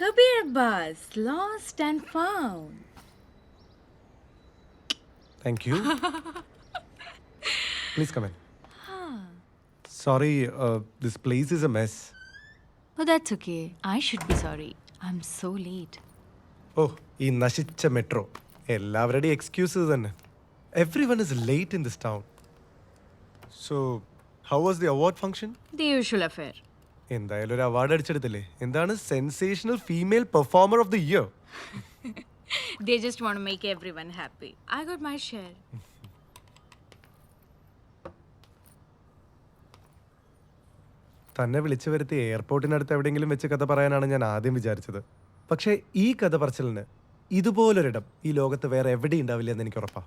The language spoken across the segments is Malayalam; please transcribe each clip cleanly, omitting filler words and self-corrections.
Kabir Bus, lost and found. Thank you. Please come in. Sorry, this place is a mess. Oh, that's okay. I should be sorry. I'm so late. Oh, ഈ നശിച്ച മെട്രോ എല്ലാവരുടെയും എക്സ്ക്യൂസസ് തന്നെ. Everyone is late in this town. So, how was the award function? The usual affair. എന്തായാലും ഒരു അവാർഡ് അടിച്ചെടുത്തില്ലേ? എന്താണ് sensational female performer of the year? They just want to make everyone happy. I got my share. തന്നെ വിളിച്ചു വരുത്തി എയർപോർട്ടിനടുത്ത് എവിടെയെങ്കിലും വെച്ച് കഥ പറയാനാണ് ഞാൻ ആദ്യം വിചാരിച്ചത്. പക്ഷേ ഈ കഥ പറച്ചിലിന് ഇതുപോലൊരിടം ഈ ലോകത്ത് വേറെ എവിടെയും ഉണ്ടാവില്ല എന്ന് എനിക്ക് ഉറപ്പാ.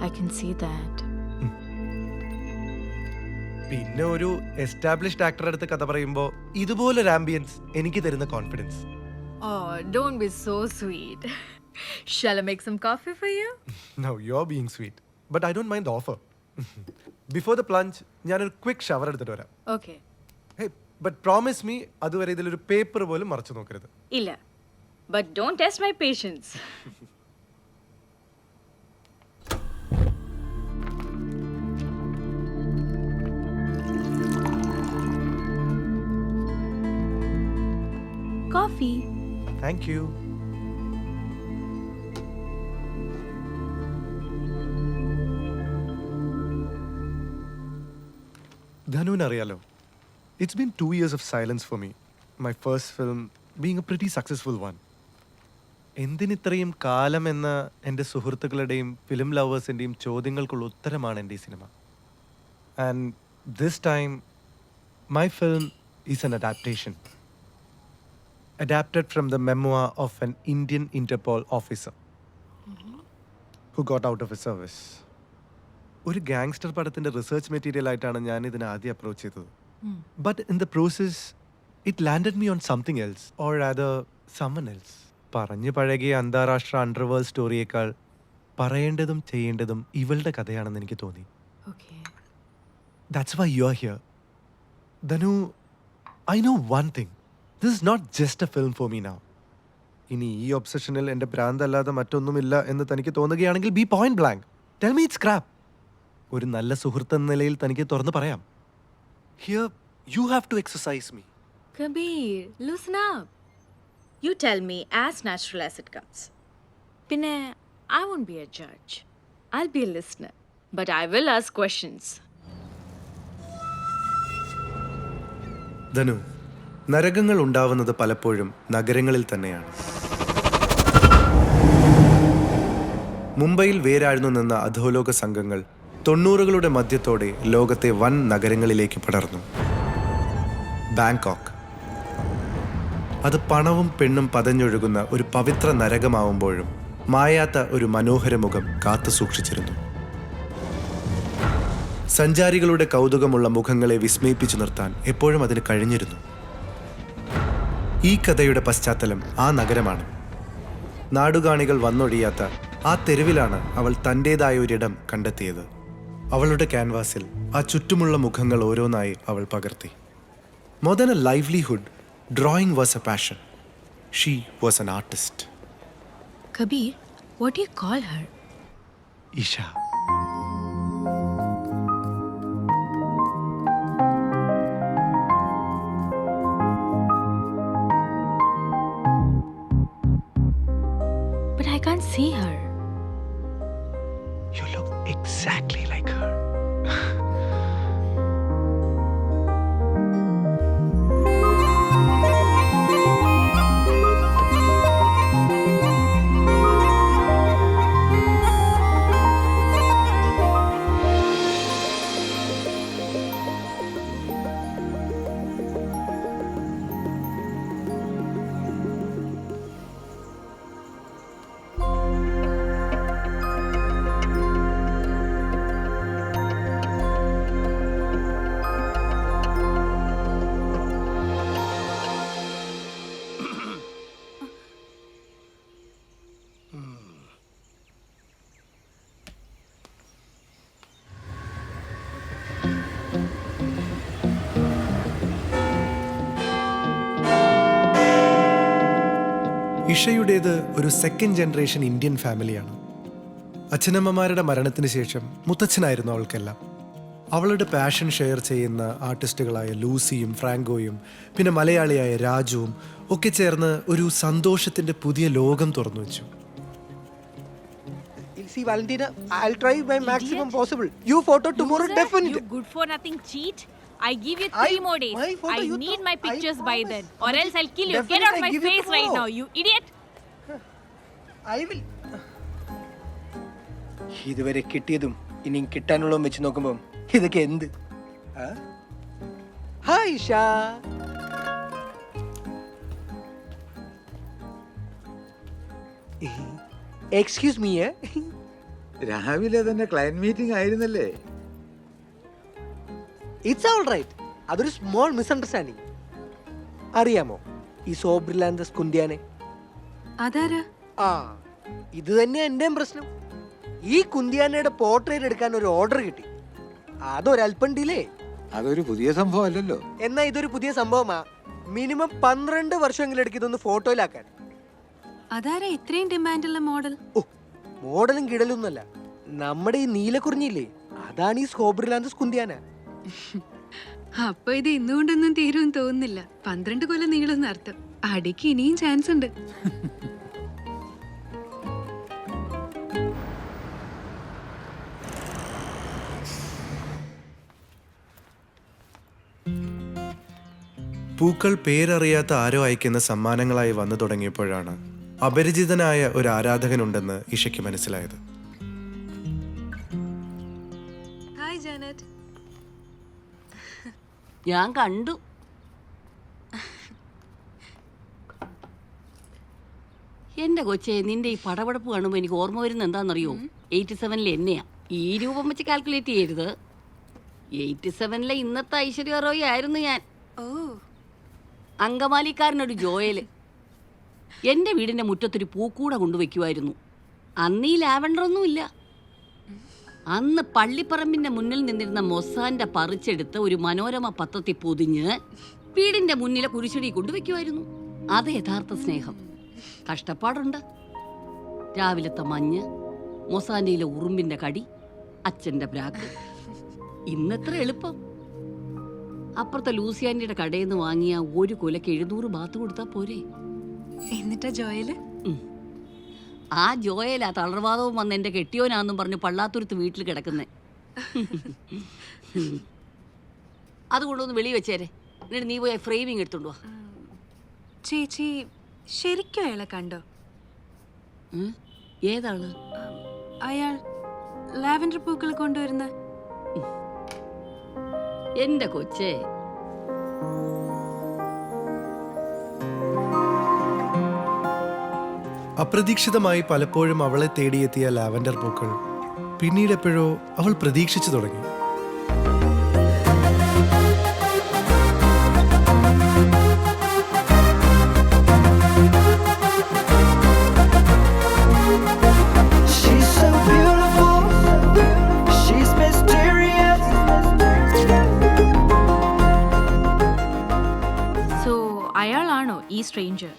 I can see that. പിന്നെ ഒരു എസ്റ്റാബ്ലിഷ്ഡ് ആക്ടറുടെ അടുത്ത് കഥ പറയുമ്പോൾ ഇതുപോലൊരു ആംബിയൻസ് എനിക്ക് തരുന്ന confidence. Oh, don't be so sweet. Shall I make some coffee for you? No, you're being sweet. But I don't mind the offer. Before the plunge, ഞാനൊരു ക്വിക്ക് ഷവർ എടുത്തിട്ട് വരാം. Okay. Hey, but promise me അതുവരെ ഇതിലൊരു പേപ്പർ പോലും മറച്ചു നോക്കരുത്. Illa. But don't test my patience. Coffee. Thank you. ധനുവിന് അറിയാലോ, it's been 2 years of silence for me. My first film being a pretty successful one. എന്തിനിത്രയും കാലം എന്ന എൻ്റെ സുഹൃത്തുക്കളുടെയും ഫിലിം ലവേഴ്സിൻ്റെയും ചോദ്യങ്ങൾക്കുള്ള ഉത്തരമാണ് എൻ്റെ ഈ cinema. And this time my film is an adaptation. Adapted from the memoir of an Indian Interpol officer who got out of his service. ഒരു ഗാങ്സ്റ്റർ പടത്തിന്റെ റിസർച്ച് മെറ്റീരിയൽ ആയിട്ടാണ് ഞാൻ ഇതിനെ ആദ്യം അപ്രോച്ച് ചെയ്തത്. But in the process it landed me on something else or other someone else. പറഞ്ഞു പഴകിയ അന്താരാഷ്ട്ര അണ്ടർവേൾഡ് സ്റ്റോറിയേക്കാൾ പറയേണ്ടതും ചെയ്യേണ്ടതും ഇവളുടെ കഥയാണെന്ന് എനിക്ക് തോന്നി. Okay. That's why you're here. Dhanu, I know one thing. This is not just a film for me now. ഇനി ഈ ഒബ്സഷനിൽ എൻ്റെ ഭ്രാന്തല്ലാതെ മറ്റൊന്നുമില്ല എന്ന് തനിക്ക് തോന്നുകയാണെങ്കിൽ B point blank. Tell me it's crap. ഒരു നല്ല സുഹൃത്ത് എന്ന നിലയിൽ തനിക്ക് തുറന്ന് പറയാം. Here you have to exercise me. Kabir, loosen up. You tell me as natural as it comes. Pinne, I won't be a judge. I'll be a listener. But I will ask questions. ധനു, നരകങ്ങൾ ഉണ്ടാവുന്നത് പലപ്പോഴും നഗരങ്ങളിൽ തന്നെയാണ്. മുംബൈയിൽ വേരാഴ്ന്നു നിന്ന അധോലോക സംഘങ്ങൾ 90കളുടെ മധ്യത്തോടെ ലോകത്തെ വൻ നഗരങ്ങളിലേക്ക് പടർന്നു. ബാങ്കോക്ക് അത് പണവും പെണ്ണും പതഞ്ഞൊഴുകുന്ന ഒരു പവിത്ര നരകമാവുമ്പോഴും മായാത്ത ഒരു മനോഹര മുഖം കാത്തു സൂക്ഷിച്ചിരുന്നു. സഞ്ചാരികളുടെ കൗതുകമുള്ള മുഖങ്ങളെ വിസ്മയിപ്പിച്ചു നിർത്താൻ എപ്പോഴും അതിന് കഴിഞ്ഞിരുന്നു. ഈ കഥയുടെ പശ്ചാത്തലം ആ നഗരമാണ്. നാടുകാണികൾ വന്നൊഴിയാത്ത ആ തെരുവിലാണ് അവൾ തൻ്റേതായ ഒരിടം കണ്ടെത്തിയത്. അവളുടെ ക്യാൻവാസിൽ ആ ചുറ്റുമുള്ള മുഖങ്ങൾ ഓരോന്നായി അവൾ പകർത്തി. More than a livelihood, drawing was a passion. She was an artist. Kabir, what do you call her? Isha. But I can't see her. You look exactly like her. ഇഷയുടേത് ഒരു സെക്കൻഡ് ജനറേഷൻ ഇന്ത്യൻ ഫാമിലിയാണ്. അച്ഛനമ്മമാരുടെ മരണത്തിന് ശേഷം മുത്തച്ഛനായിരുന്നു അവൾക്കെല്ലാം. അവളുടെ പാഷൻ ഷെയർ ചെയ്യുന്ന ആർട്ടിസ്റ്റുകളായ ലൂസിയും ഫ്രാങ്കോയും പിന്നെ മലയാളിയായ രാജുവും ഒക്കെ ചേർന്ന് ഒരു സന്തോഷത്തിന്റെ പുതിയ ലോകം തുറന്നു വെച്ചു. See, Valentina, I'll try my maximum possible. You photo tomorrow, Loser, definitely. You good for nothing cheat. I give you 3 more days. my photo, I you need thought- my I pictures by promise. then, or else I'll kill you. Get Definitely, out of my I give you face right tomorrow. now, you idiot. I will. ഇതുവരെ കിട്ടിയതും ഇനിയും കിട്ടാനുള്ളതും വെച്ച് നോക്കുമ്പോൾ ഇതൊക്കെ എന്ത്? ഹായ് ഷാ. Excuse me. രാവിലെ തന്നെ ക്ലയന്റ് മീറ്റിംഗ് ആയിരുന്നല്ലേ? It's all right. അതൊരു സ്മോൾ മിസ്അണ്ടർസ്റ്റാൻഡിങ്. അറിയാമോ ഈ സോബ്രിലാൻഡസ് കുന്തിയാനെ? അതാരാ? ആ, ഇത് തന്നെയാ എന്റെയും പ്രശ്നം. ഈ കുന്തിയാനയുടെ പോർട്രേറ്റ് എടുക്കാൻ ഒരു ഓർഡർ കിട്ടി. അതൊരല്പം ഡിലേ. അതൊരു പുതിയ സംഭവം അല്ലല്ലോ. എന്നാ ഇതൊരു പുതിയ സംഭവമാ. മിനിമം 12 വർഷമെങ്കിലും എടുക്കും ഇതൊന്ന് ഫോട്ടോയിലാക്കാൻ. അതാരാ ഇത്രയും ഡിമാൻഡുള്ള മോഡൽ? ഓ, മോഡലും കിടലൊന്നുമല്ല, നമ്മുടെ ഈ നീലക്കുറിഞ്ഞില്ലേ, അതാണ് ഈ സ്കോബ്രിലാൻഡസ് കുന്തിയാന. അപ്പൊ ഇത് ഇന്നുകൊണ്ടൊന്നും തീരുമെന്ന് തോന്നുന്നില്ല. 12 കൊല്ലം നീളുന്ന അർത്ഥം. അടിക്ക് ഇനിയും ചാൻസ് ഉണ്ട്. പൂക്കൾ പേരറിയാത്ത ആരോ അയക്കുന്ന സമ്മാനങ്ങളായി വന്നു തുടങ്ങിയപ്പോഴാണ് അപരിചിതനായ ഒരു ആരാധകനുണ്ടെന്ന് ഇഷയ്ക്ക് മനസ്സിലായത്. Hi Janet. ഞാൻ കണ്ടു. എന്റെ കൊച്ചെ, നിന്റെ ഈ പടപടപ്പ് കാണുമ്പോൾ എനിക്ക് ഓർമ്മ വരുന്നത് എന്താണെന്നറിയോ? 87 എന്നെയാ. ഈ രൂപം വെച്ച് കാൽക്കുലേറ്റ് ചെയ്യരുത്. 87 ഇന്നത്തെ ഐശ്വര്യ റോയി ആയിരുന്നു ഞാൻ. ഓ, അങ്കമാലിക്കാരനൊരു ജോയല് എൻ്റെ വീടിൻ്റെ മുറ്റത്തൊരു പൂക്കൂട കൊണ്ടുവയ്ക്കുമായിരുന്നു. അന്ന് ഈ ലാവൻഡറൊന്നും ഇല്ല. അന്ന് പള്ളിപ്പറമ്പിൻ്റെ മുന്നിൽ നിന്നിരുന്ന മൊസാൻ്റെ പറിച്ചെടുത്ത് ഒരു മനോരമ പത്രത്തിൽ പൊതിഞ്ഞ് വീടിൻ്റെ മുന്നിലെ കുരിശടി കൊണ്ടുവയ്ക്കുമായിരുന്നു. അത് യഥാർത്ഥ സ്നേഹം. കഷ്ടപ്പാടുണ്ട്. രാവിലത്തെ മഞ്ഞ്, മൊസാൻ്റെയിലെ ഉറുമ്പിൻ്റെ കടി, അച്ഛൻ്റെ ബ്രാക്ക്. ഇന്നെത്ര എളുപ്പം. അപ്പുറത്തെ ലൂസിയാൻറ്റിയുടെ കടയിൽ നിന്ന് വാങ്ങിയ ഒരു കൊലയ്ക്ക് 700 ബാത്ത് കൊടുത്താൽ പോരെ? എന്നിട്ടാ ജോയല്? ആ ജോയലാ തളർവാദവും വന്ന് എൻ്റെ കെട്ടിയോനാന്നും പറഞ്ഞ് പള്ളാത്തുരുത്ത് വീട്ടിൽ കിടക്കുന്നേ. അതുകൊണ്ടൊന്ന് വെളി വെച്ചേരെ. എന്നിട്ട് നീ പോയി ഫ്രെയിമിങ് എടുത്തോണ്ട് വാ. ചേച്ചി ശരിക്കും അയാളെ കണ്ടോ? ഏതാള്? അയാൾ ലാവൻഡർ പൂക്കൾ കൊണ്ടുവരുന്ന. എൻ്റെ കൊച്ചേ, അപ്രതീക്ഷിതമായി പലപ്പോഴും അവളെ തേടിയെത്തിയ ലാവൻഡർ പൂക്കൾ പിന്നീട് എപ്പോഴോ അവൾ പ്രതീക്ഷിച്ചു തുടങ്ങി. She's so beautiful, she's mysterious. So, അയാളാണോ ഈ stranger?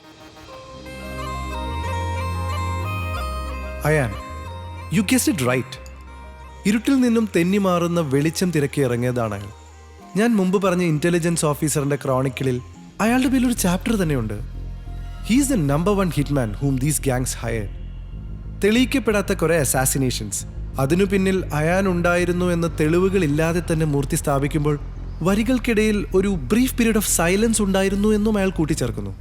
Ayaan, you guessed it right. ഇരുട്ടിൽ നിന്നും തെന്നി മാറുന്ന വെളിച്ചം തിരക്കി ഇറങ്ങിയതാണ് അയാൾ. ഞാൻ മുമ്പ് പറഞ്ഞ ഇന്റലിജൻസ് ഓഫീസറിന്റെ ക്രോണിക്കിളിൽ അയാളുടെ പേരിൽ ഒരു ചാപ്റ്റർ തന്നെയുണ്ട്. He's the number 1 hitman whom these gangs hire. തെളിയിക്കപ്പെടാത്ത കുറെ അസാസിനേഷൻസ്, അതിനു പിന്നിൽ അയാൻ ഉണ്ടായിരുന്നു എന്ന തെളിവുകൾ ഇല്ലാതെ തന്നെ മൂർത്തി സ്ഥാപിക്കുമ്പോൾ വരികൾക്കിടയിൽ ഒരു ബ്രീഫ് പീരീഡ് ഓഫ് സൈലൻസ് ഉണ്ടായിരുന്നു എന്നും അയാൾ കൂട്ടിച്ചേർക്കുന്നു.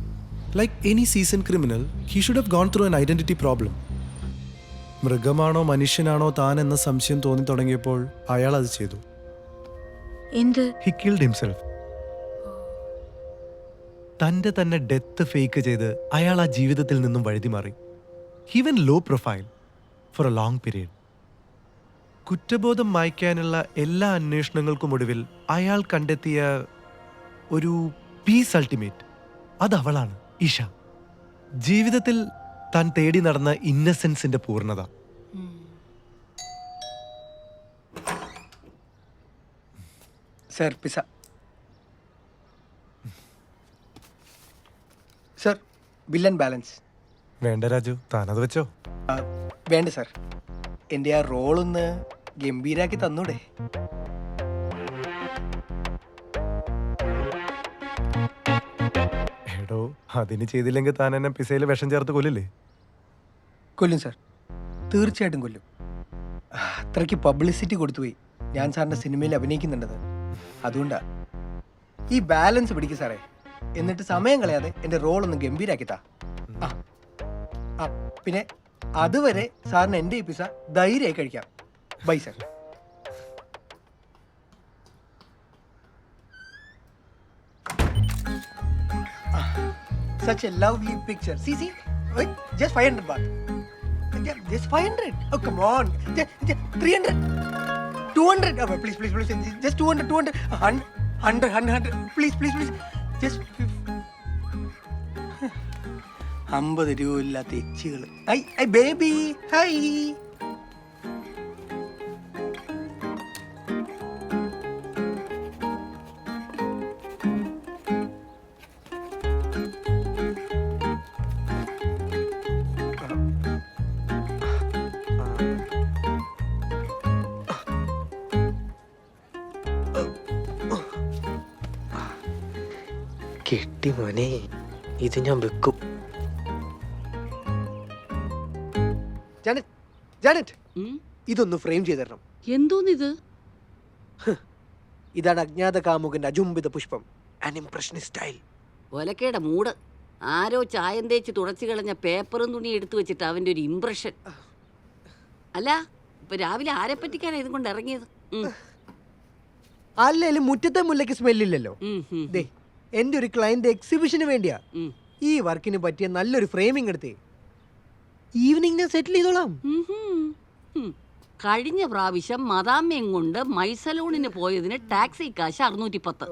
Like any season criminal, he should have gone through an identity problem. മൃഗമാണോ മനുഷ്യനാണോ താൻ എന്ന സംശയം തോന്നി തുടങ്ങിയപ്പോൾ അയാൾ അത് ചെയ്തു. എന്ത്? He killed himself. തന്റെ തന്നെ ഡെത്ത് ഫേക്ക് ചെയ്ത് അയാൾ ആ ജീവിതത്തിൽ നിന്നും വഴുതി മാറി. He went low profile for a long period. കുറ്റബോധം മായ്ക്കാനുള്ള എല്ലാ അന്വേഷണങ്ങൾക്കും ഒടുവിൽ അയാൾ കണ്ടെത്തിയ ഒരു പീസ് അൾട്ടിമേറ്റ്, അത് അവളാണ്, ഇഷ. ജീവിതത്തിൽ താൻ തേടി നടന്ന ഇന്നസെൻസിന്റെ പൂർണ്ണത. Sir, pizza. Sir, bill and balance. വേണ്ട രാജു, താനത് വെച്ചോ. വേണ്ട സാർ, എൻ്റെ ആ റോളൊന്ന് ഗംഭീരാക്കി തന്നൂടെ? എടോ, അതിന് ചെയ്തില്ലെങ്കിൽ താൻ എന്നെ പിസയിൽ വിഷം ചേർത്ത് കൊല്ലില്ലേ? കൊല്ലും സാർ, തീർച്ചയായിട്ടും കൊല്ലും. അത്രയ്ക്ക് പബ്ലിസിറ്റി കൊടുത്തുപോയി ഞാൻ സാറിൻ്റെ സിനിമയിൽ അഭിനയിക്കുന്നുണ്ടത്. അതുകൊണ്ടാ ഈ ബാലൻസ് പിടിക്കും സാറേ. എന്നിട്ട് സമയം കളയാതെ എൻ്റെ റോൾ ഒന്ന് ഗംഭീരാക്കി താ. പിന്നെ അതുവരെ സാറിന് എൻ്റെ ഈ പിസ ധൈര്യമായി കഴിക്കാം. Bye sir. Such a lovely picture. See. Wait, just 500 baht. Just 500. Oh, come on. Just 300. 200. Oh, please. Just 200. 100. Please. Just 50 രൂപ ഇല്ലാത്ത എച്ചുകൾ. I baby, high. കെട്ടി മോനെ, ഇത് ഞാൻ വെക്കും. ജാനറ്റ്, ഇതൊന്ന് ഫ്രെയിം ചെയ്ത് തരണം. എന്തോന്നിത്? ഇതാണ് അജ്ഞാത കാമുകന്റെ അജുംബിത പുഷ്പം, ആൻ ഇംപ്രഷനിസ്റ്റ് സ്റ്റൈൽ. ഒലക്കയുടെ മൂട്. ആരോ ചായം തേച്ച് തുടച്ചു കളഞ്ഞ പേപ്പറും തുണി എടുത്തു വെച്ചിട്ട് അവന്റെ ഒരു ഇംപ്രഷൻ. അല്ല, ഇപ്പൊ രാവിലെ ആരെ പറ്റിക്കാനാ ഇതും കൊണ്ട് ഇറങ്ങിയത്? അല്ലേലും മുറ്റത്തെ മുല്ലയ്ക്ക് സ്മെല്ലില്ലല്ലോ. ദേ, എന്റെ ഒരു ക്ലയന്റ് എക്സിബിഷന് വേണ്ടിയാ ഈ വർക്കിന് പറ്റിയ നല്ലൊരു ഫ്രെയിമിംഗ് എടുത്തേ. ഈവനിങ് ഞാൻ സെറ്റിൽ ചെയ്തോളാം. കഴിഞ്ഞ പ്രാവശ്യം മദാമ്മയും കൊണ്ട് മൈസലൂണിന് പോയതിന് ടാക്സി കാശ് 610.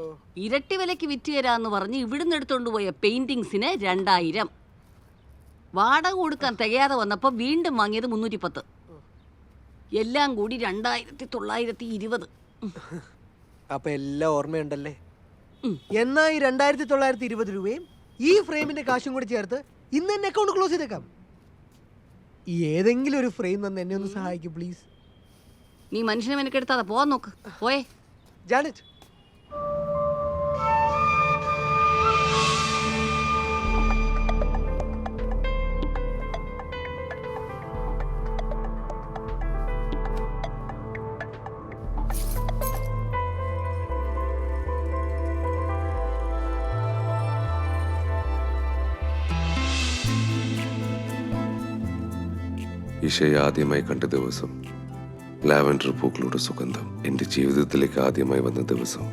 ഇരട്ടി വിലക്ക് വിറ്റ് തരാന്ന് പറഞ്ഞ് ഇവിടുന്ന് എടുത്തോണ്ട് പോയ പെയിന്റിങ്സിന് 2000. വാടക കൊടുക്കാൻ തികയാതെ വന്നപ്പോ വീണ്ടും വാങ്ങിയത് 310. എല്ലാം കൂടി 2920. അപ്പൊ എല്ലാം ഓർമ്മയുണ്ടല്ലേ? എന്നാ ഈ 2920 രൂപയും ഈ ഫ്രെയിമിന്റെ കാശും കൂടി ചേർത്ത് ഇന്ന് എന്നെ അക്കൗണ്ട് ക്ലോസ് ചെയ്തേക്കാം. ഏതെങ്കിലും ഒരു ഫ്രെയിം തന്നെ എന്നെ ഒന്ന് സഹായിക്കും പ്ലീസ്. നീ മനുഷ്യനെ മെനക്കെടുത്താതെ പോവാൻ നോക്ക്. പോയേ ജാനറ്റ്. ഇഷയെ ആദ്യമായി കണ്ട ദിവസം, ലാവൻഡർ പൂക്കളുടെ സുഗന്ധം എൻ്റെ ജീവിതത്തിലേക്ക് ആദ്യമായി വന്ന ദിവസം.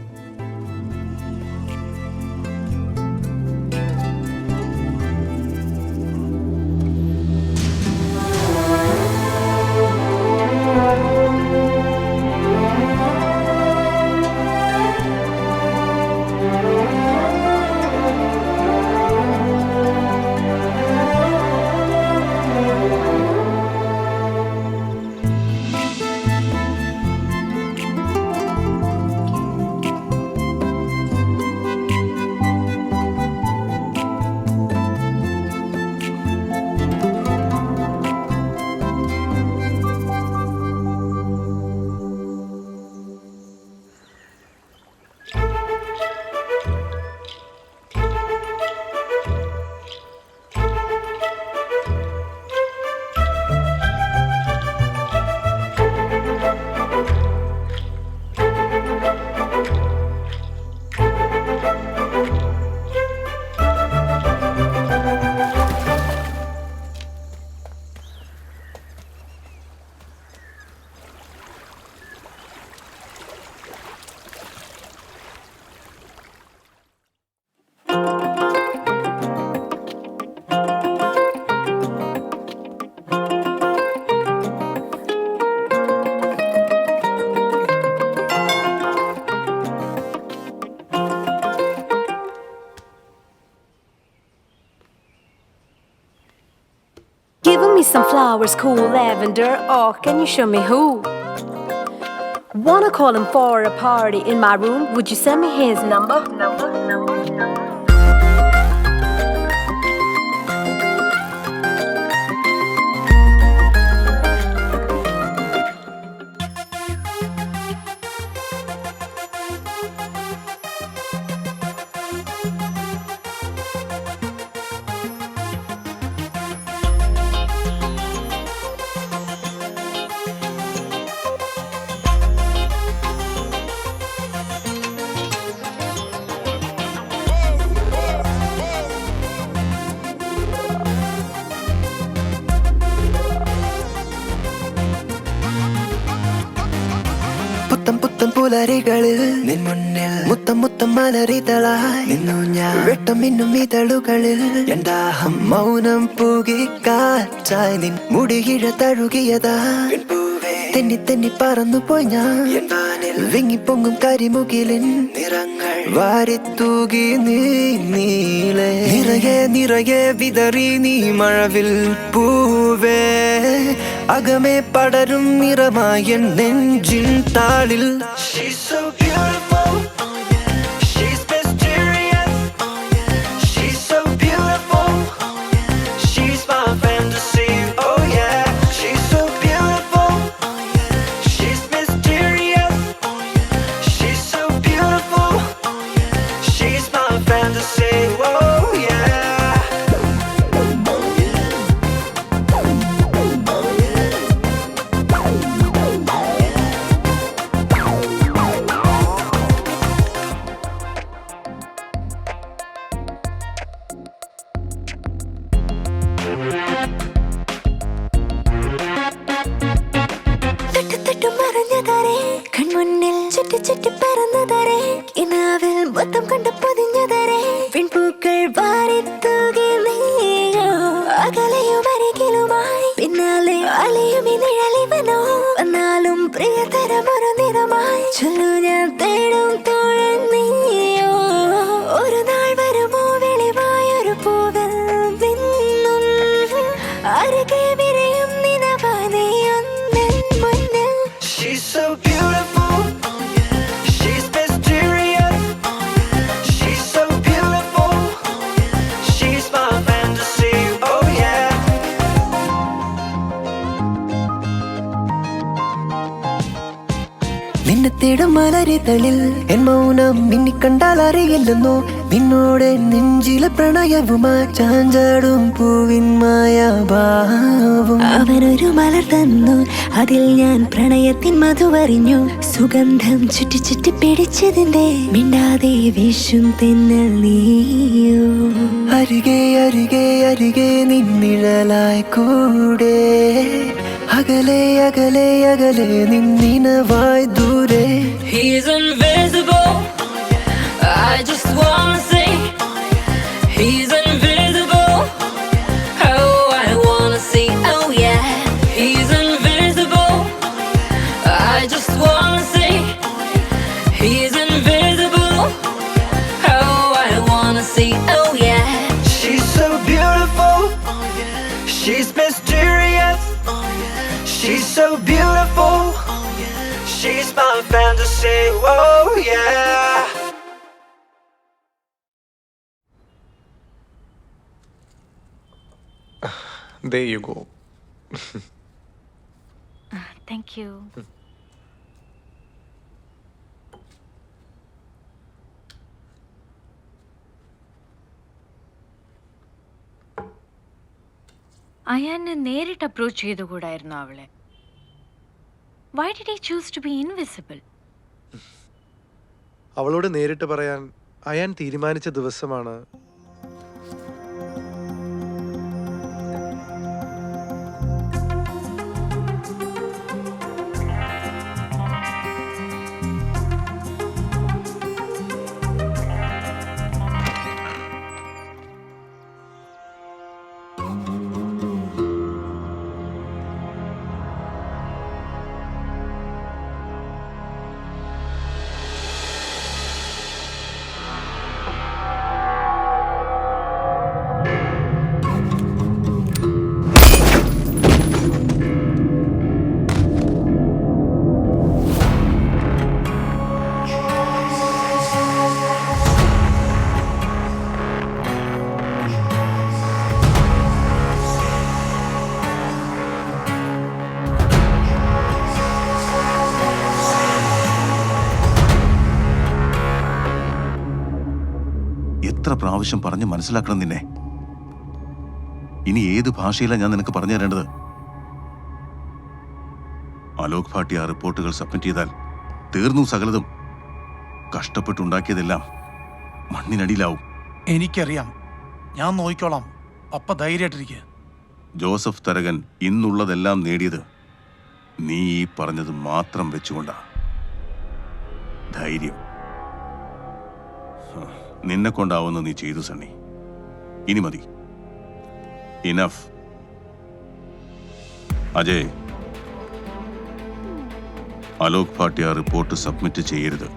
Giving me some flowers, cool lavender. Oh, can you show me who? Wanna call him for a party in my room? Would you send me his number? പുലരികളിൽ നിൻ മുന്നിൽ മുത്തം മുത്തം മലരിതളായി നിന്നു ഞാൻ വെട്ടം മിന്നും ഇതളുകളിൽ എന്താഹം മൗനം പൂകി കാറ്റായി നിൻ മുടിയിഴ തഴുകിയതാ തെന്നി തെന്നി പറന്നു പോയി ഞാൻ വിങ്ങിപ്പൊങ്ങും കരിമുകിലിൻ നിറങ്ങൾ വാരിത്തൂകി നീ നീളെ നിറയെ നിറയെ വിതറി നീ മഴവിൽ പൂവേ അകമേ പടരും നിറമായ നെഞ്ചിൻ താളിൽ She's so beautiful. She's mysterious. She's so beautiful. She's my fantasy. Oh yeah. She's so beautiful. She's mysterious. She's so beautiful. She's my fantasy. Oh yeah. കൺമുന്നിൽ ചുറ്റി ചുറ്റി പറന്നതരേ ഇനാവിൽ മൊത്തം കണ്ടു പൊതിഞ്ഞതരേ പിൻപൂക്കൾ വാരിത്തൂകി നീയോ അകലെയും അരികിലുമായി പിന്നാലെ അലയും ഈ നിഴലിവനോ എന്നാലും പ്രിയതരമൊരു നിറമായി ചൊല്ലു ഞാൻ തേടും തോഴൻ നീയോ ഒരു നാൾ വരുമോ വെളിവായൊരു പൂവിൽ നിന്നും അരികെ വിരയും നിനവായി നീയൊന്നിൻ മുന്നിൽ She's so beautiful. She's mysterious. She's so beautiful. She's my fantasy. Oh yeah. നിന്നെ തേടും മലരിതളിൽ എൻ മൗനം മിന്നിക്കണ്ടാൽ അറിയില്ലെന്നോ നിന്നോടെ നെഞ്ചിലെ പ്രണയവുമായി ചാഞ്ചാടും പൂവിൻ മായാഭാവം അവനൊരു മലർ തന്നു അതിൽ ഞാൻ പ്രണയത്തിൻ മധുവറിഞ്ഞു സുഗന്ധം ചുറ്റി ചുറ്റി പിടിച്ചതിന്റെ മിണ്ടാതെ വീശും തെന്നൽ നീയോ അരികെ അരികെ അരികെ നിന്നിഴലായി കൂടെ അകലെ അകലെ അകലെ നിന്നിനവായി ദൂരെ He's invisible. I just wanna say he's invisible. Oh, I wanna see. Oh yeah, he's invisible. I just wanna say he's invisible. Oh, I wanna see. Oh yeah. She's so beautiful. She's mysterious. She's so beautiful. She's my fantasy. Oh yeah. There you go. Thank you. അയാനെ നേരിട്ട് അപ്രോച്ച് ചെയ്തുകൂടായിരുന്നു അവളെ. Why did he choose to be invisible? അവളോട് നേരിട്ട് പറയാൻ അയാൻ തീരുമാനിച്ച ദിവസമാണ് എത്ര പ്രാവശ്യം പറഞ്ഞ് മനസ്സിലാക്കണം നിന്നെ. ഇനി ഏത് ഭാഷയിലാണ് ഞാൻ നിനക്ക് പറഞ്ഞു തരേണ്ടത്? അലോക് ഭാട്ടിയ റിപ്പോർട്ടുകൾ സബ്മിറ്റ് ചെയ്താൽ തീർന്നു സകലതും. കഷ്ടപ്പെട്ടുണ്ടാക്കിയതെല്ലാം മണ്ണിനടിയിലാവും. എനിക്കറിയാം, ഞാൻ നോക്കിക്കോളാം. അപ്പ ധൈര്യമായിട്ടിരിക്കുക. ജോസഫ് തരകൻ ഇന്നുള്ളതെല്ലാം നേടിയത് നീ ഈ പറഞ്ഞത് മാത്രം വെച്ചുകൊണ്ടാ. ധൈര്യം. നിന്നെ കൊണ്ടാവുന്ന നീ ചെയ്തു സണ്ണി. ഇനി മതി. Enough. Ajay, Alok Bhatia report submit ചെയ്യരുത്.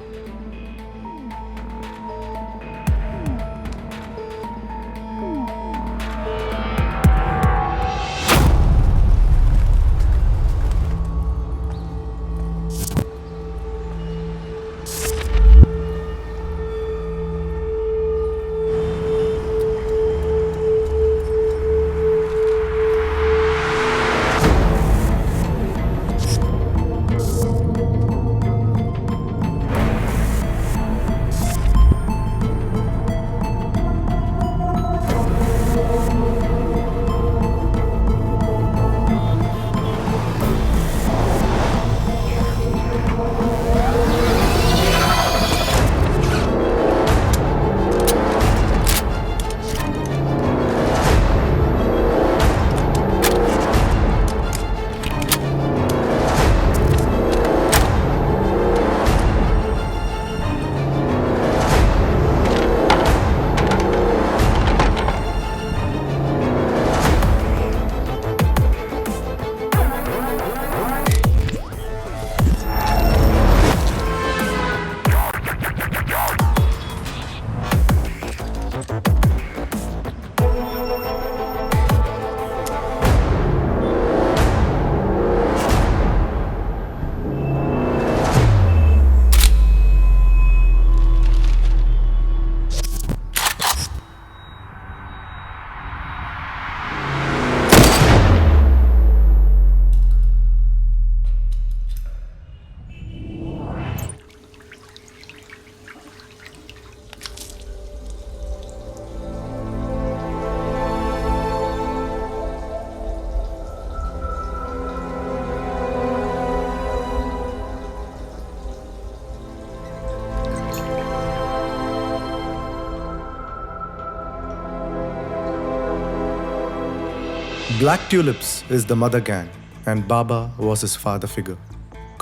Black tulips is the mother gang and Baba was his father figure.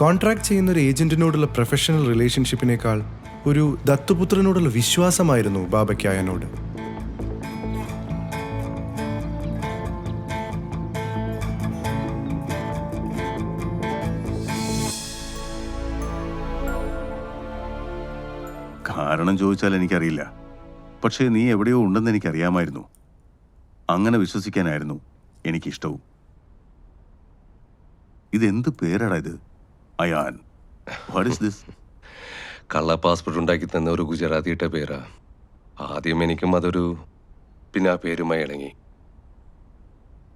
Contract ചെയ്യുന്ന ഒരു ഏജന്റിനോടുള്ള പ്രൊഫഷണൽ റിലേഷൻഷിപ്പിനേക്കാൾ ഒരു ദത്തുപുത്രനോടുള്ള വിശ്വാസമായിരുന്നു ബാബയ്ക്ക് അയനോട്. കാരണം ചോദിച്ചാൽ എനിക്കറിയില്ല. പക്ഷേ നീ എവിടെയോ ഉണ്ടെന്ന് എനിക്കറിയാമായിരുന്നു. അങ്ങനെ വിശ്വസിക്കാനായിരുന്നു എനിക്കിഷ്ടവും. ഇതെന്ത് പേരാടാ ഇത്? അയാൻ. What is this? കള്ള പാസ്പോർട്ട് ഉണ്ടാക്കി തന്ന ഒരു ഗുജറാത്തിയുടെ പേരാ. ആദ്യം എനിക്കും അതൊരു, പിന്നെ ആ പേരുമായി ഇണങ്ങി.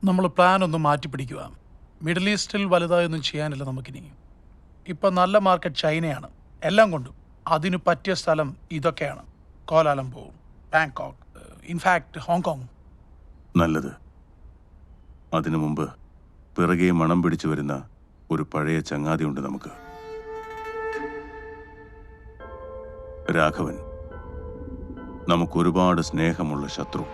നമ്മൾ പ്ലാൻ ഒന്ന് മാറ്റിപ്പിടിക്കുക. മിഡിൽ ഈസ്റ്റിൽ വലുതായൊന്നും ചെയ്യാനില്ല നമുക്കിനി. ഇപ്പം നല്ല മാർക്കറ്റ് ചൈനയാണ്, എല്ലാം കൊണ്ടും. അതിനു പറ്റിയ സ്ഥലം ഇതൊക്കെയാണ്: കോലാലംപൂർ, ബാങ്കോക്ക്, ഇൻഫാക്ട് ഹോങ്കോങ്. നല്ലത്. അതിനു മുമ്പ് പിറകെ മണം പിടിച്ചു വരുന്ന ഒരു പഴയ ചങ്ങാതിയുണ്ട് നമുക്ക്. രാഘവൻ. നമുക്കൊരുപാട് സ്നേഹമുള്ള ശത്രു.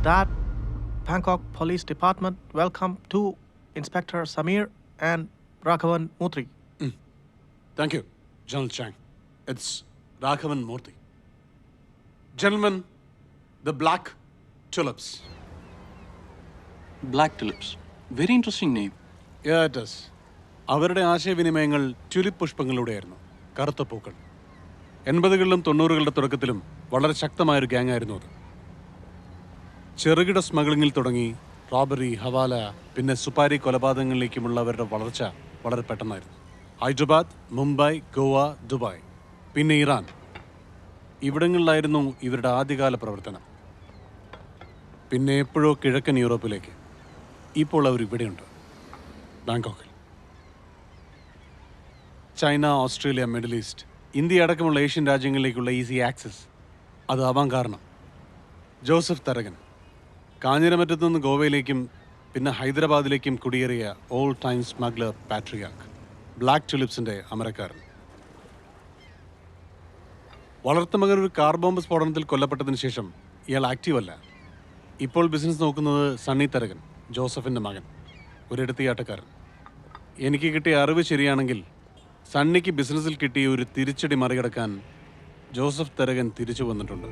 That Bangkok Police Department welcome to Inspector Samir and Raghavan Murthy. Thank you, General Chang. It's Raghavan Murthy. Gentlemen, the Black Tulips. Black Tulips. Very interesting name. Yeah, it is. അവരുടെ ആശയവിനിമയങ്ങൾ ട്യൂലിപ്പ് പുഷ്പങ്ങളിലൂടെയായിരുന്നു. കറുത്ത പൂക്കൾ. 80കളിലും 90കളുടെ തുടക്കത്തിലും വളരെ ശക്തമായൊരു ഗ്യാങ് ആയിരുന്നു അത്. ചെറുകിട സ്മഗ്ലിങ്ങിൽ തുടങ്ങി റോബറി, ഹവാല, പിന്നെ സുപാരി കൊലപാതകങ്ങളിലേക്കുമുള്ള അവരുടെ വളർച്ച വളരെ പെട്ടെന്നായിരുന്നു. ഹൈദരാബാദ്, മുംബൈ, ഗോവ, ദുബായ്, പിന്നെ ഇറാൻ, ഇവിടങ്ങളിലായിരുന്നു ഇവരുടെ ആദ്യകാല പ്രവർത്തനം. പിന്നെ എപ്പോഴോ കിഴക്കൻ യൂറോപ്പിലേക്ക്. ഇപ്പോൾ അവർ ഇവിടെയുണ്ട്, ബാങ്കോക്കിൽ. China, Australia, Middle East, India അടക്കമുള്ള ഏഷ്യൻ രാജ്യങ്ങളിലേക്കുള്ള ഈസി ആക്സസ് അതാവാൻ കാരണം ജോസഫ് തരകൻ. കാഞ്ഞിരമറ്റത്തു നിന്ന് ഗോവയിലേക്കും പിന്നെ ഹൈദരാബാദിലേക്കും കുടിയേറിയ all time smuggler patriarch, black ടുലിപ്സിൻ്റെ അമരക്കാരൻ. വളർത്തുമകൻ ഒരു കാർ ബോംബ് സ്ഫോടനത്തിൽ കൊല്ലപ്പെട്ടതിന് ശേഷം ഇയാൾ ആക്റ്റീവല്ല. ഇപ്പോൾ ബിസിനസ് നോക്കുന്നത് സണ്ണി തരകൻ, ജോസഫിൻ്റെ മകൻ, ഒരു എടുത്തിയാട്ടക്കാരൻ. എനിക്ക് കിട്ടിയ അറിവ് ശരിയാണെങ്കിൽ സണ്ണിക്ക് ബിസിനസ്സിൽ കിട്ടിയ ഒരു തിരിച്ചടി മറികടക്കാൻ ജോസഫ് തരകൻ തിരിച്ചു വന്നിട്ടുണ്ട്.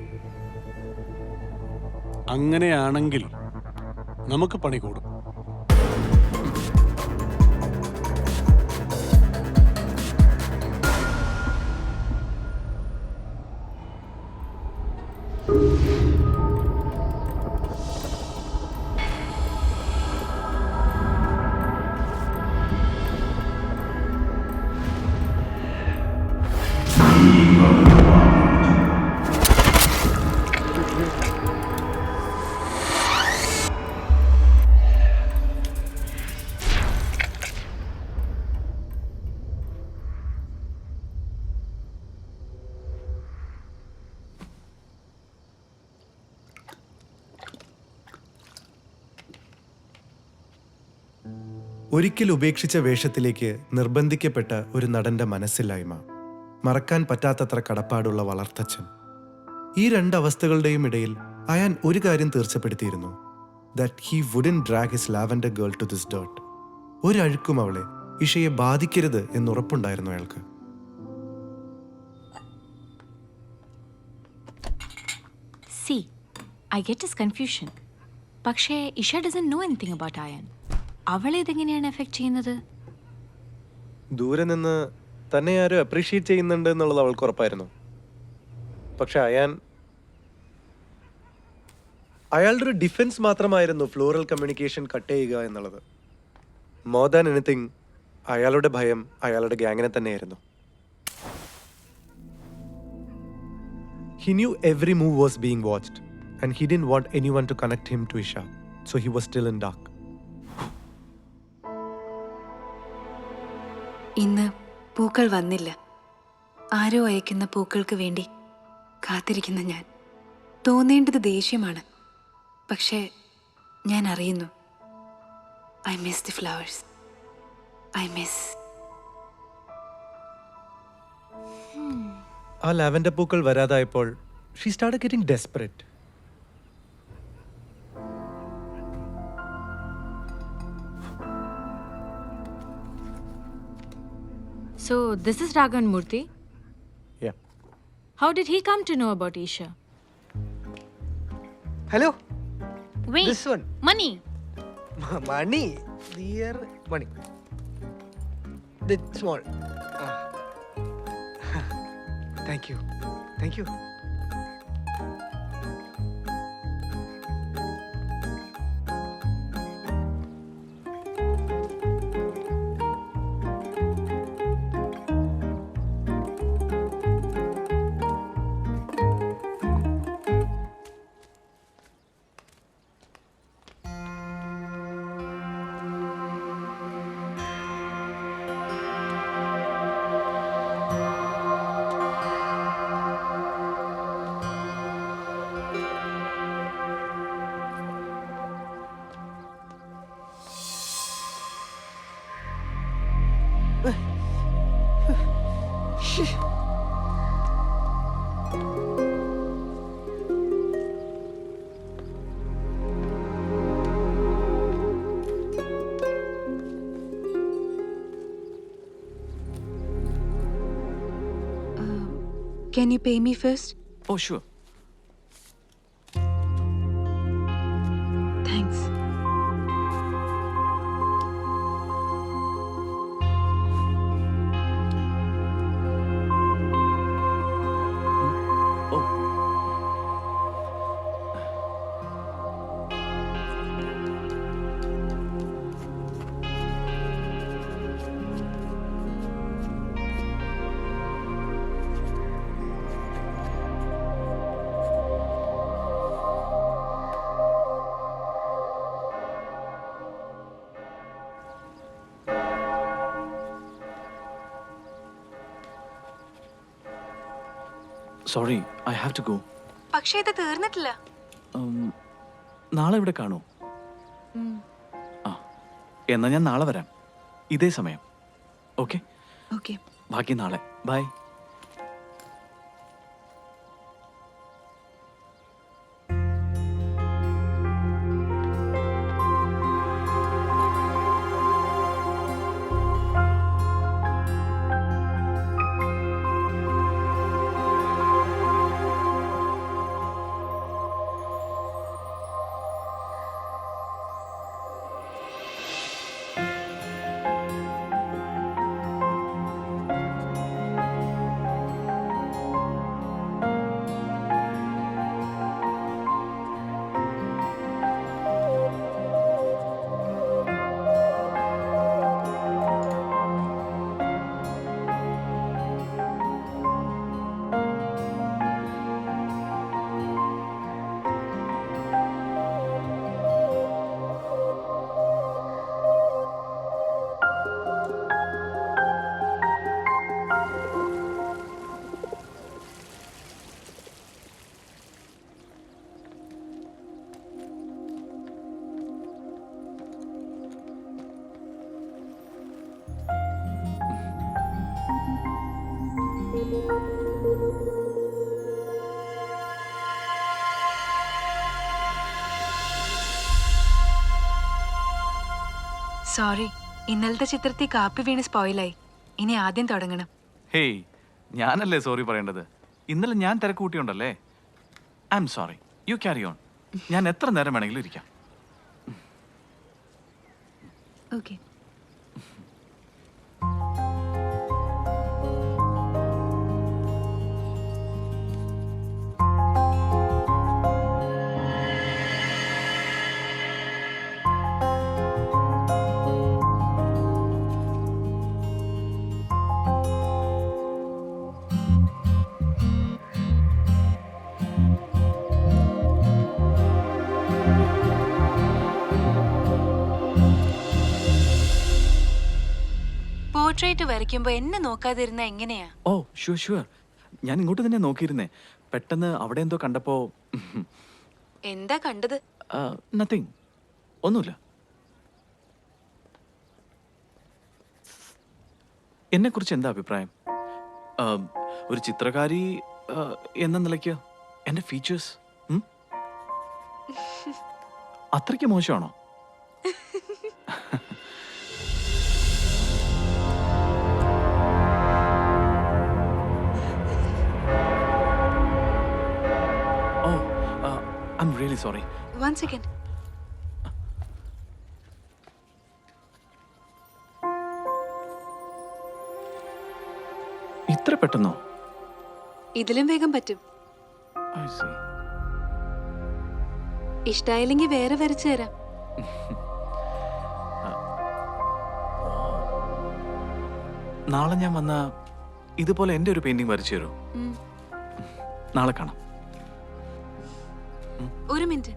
അങ്ങനെയാണെങ്കിൽ നമുക്ക് പണി കൂടും. ഒരിക്കൽ ഉപേക്ഷിച്ച വേഷത്തിലേക്ക് നിർബന്ധിക്കപ്പെട്ട ഒരു നടന്റെ മനസ്സില്ലായ്മ, മറക്കാൻ പറ്റാത്തത്ര കടപ്പാടുള്ള വളർത്തച്ഛൻ. ഈ രണ്ടവസ്ഥകളുടെയും ഇടയിൽ അയാൻ ഒരു കാര്യം തീർച്ചപ്പെടുത്തിയിരുന്നു, that he wouldn't drag his lavender girl to this dirt. ഒരഴുക്കും അവളെ, ഇഷയെ ബാധിക്കരുത് എന്നുറപ്പുണ്ടായിരുന്നു അയാൾക്ക്. See, I get his confusion. പക്ഷേ Isha doesn't know anything about Ayan. അവളെ ഇതെങ്ങനെയാണ് എഫക്ട് ചെയ്യുന്നത്? ദൂരെ നിന്ന് തന്നെ ആരും അപ്രീഷിയേറ്റ് ചെയ്യുന്നുണ്ട് എന്നുള്ളത് അവൾക്ക് ഉറപ്പായിരുന്നു. പക്ഷെ അയാളുടെ ഒരു ഡിഫൻസ് മാത്രമായിരുന്നു ഫ്ലോറൽ കമ്മ്യൂണിക്കേഷൻ കട്ട് ചെയ്യുക എന്നുള്ളത്. മോർ ദാൻ എനിത്തിങ് അയാളുടെ ഭയം അയാളുടെ ഗ്യാങ്ങിനെ തന്നെയായിരുന്നു. He knew every move was being watched and he didn't want anyone to connect him to Isha, so he was still in dark. ഇന്ന് പൂക്കൾ വന്നില്ല. ആരോ അയക്കുന്ന പൂക്കൾക്ക് വേണ്ടി കാത്തിരിക്കുന്ന ഞാൻ. തോന്നേണ്ടത് ദേഷ്യമാണ്, പക്ഷേ ഞാൻ അറിയുന്നു. I miss the flowers. I miss. ആ ലാവൻഡർ പൂക്കൾ വരാതായപ്പോൾ she started getting desperate. So this is Ragan Murthy. Yeah. How did he come to know about Isha? Hello. Wait. This one. Money. Money. Dear money. The small. Thank you. Thank you. Can you pay me first? Oh, sure. Thanks. Sorry, I have to go. പക്ഷേ ഇത് തീർന്നിട്ടില്ല. നാളെ ഇവിടെ കാണൂ. ആ, എന്നാ ഞാൻ നാളെ വരാം, ഇതേ സമയം. ഓക്കെ? ഓക്കെ. ബാക്കി നാളെ. ബൈ. സോറി, ഇന്നലത്തെ ചിത്രത്തിൽ കാപ്പി വീണ് സ്പോയിലായി. ഇനി ആദ്യം തുടങ്ങണം. ഹേയ്, ഞാനല്ലേ സോറി പറയേണ്ടത്? ഇന്നലെ ഞാൻ തിരക്ക് കൂട്ടിയുണ്ടല്ലേ. I am sorry. You carry on. ഞാൻ എത്ര നേരം വേണമെങ്കിലും ഇരിക്കാം. ഓക്കെ. പോർട്രേറ്റ് വരയ്ക്കുമ്പോ എന്നെ നോക്കാതിരുന്ന എങ്ങനെയാ? ഓ ഷുവർ ഷുവർ, ഞാൻ ഇങ്ങോട്ട് തന്നെ നോക്കിയിരുന്നേ. പെട്ടെന്ന് അവിടെ എന്തോ കണ്ടപ്പോ. എന്താ കണ്ടത്? നത്തിങ്, ഒന്നുമില്ല. എന്നെ കുറിച്ച് എന്താ അഭിപ്രായം? ഒരു ചിത്രകാരി എന്ന നിലയ്ക്ക് എന്റെ ഫീച്ചേഴ്സ് അത്രയ്ക്ക് മോശമാണോ? I'm really sorry. One second. ഇത്ര പെട്ടെന്നോ? ഇതിലും വേഗം പറ്റും. I see. ഇഷ്ടായില്ലെങ്കിൽ വേറെ വരച്ചു തരാം. നാളെ ഞാൻ വന്ന ഇതുപോലെ എന്റെ ഒരു പെയിന്റിംഗ് വരച്ചു തരൂ. നാളെ കാണാം. ഒരു മിനിറ്റ്.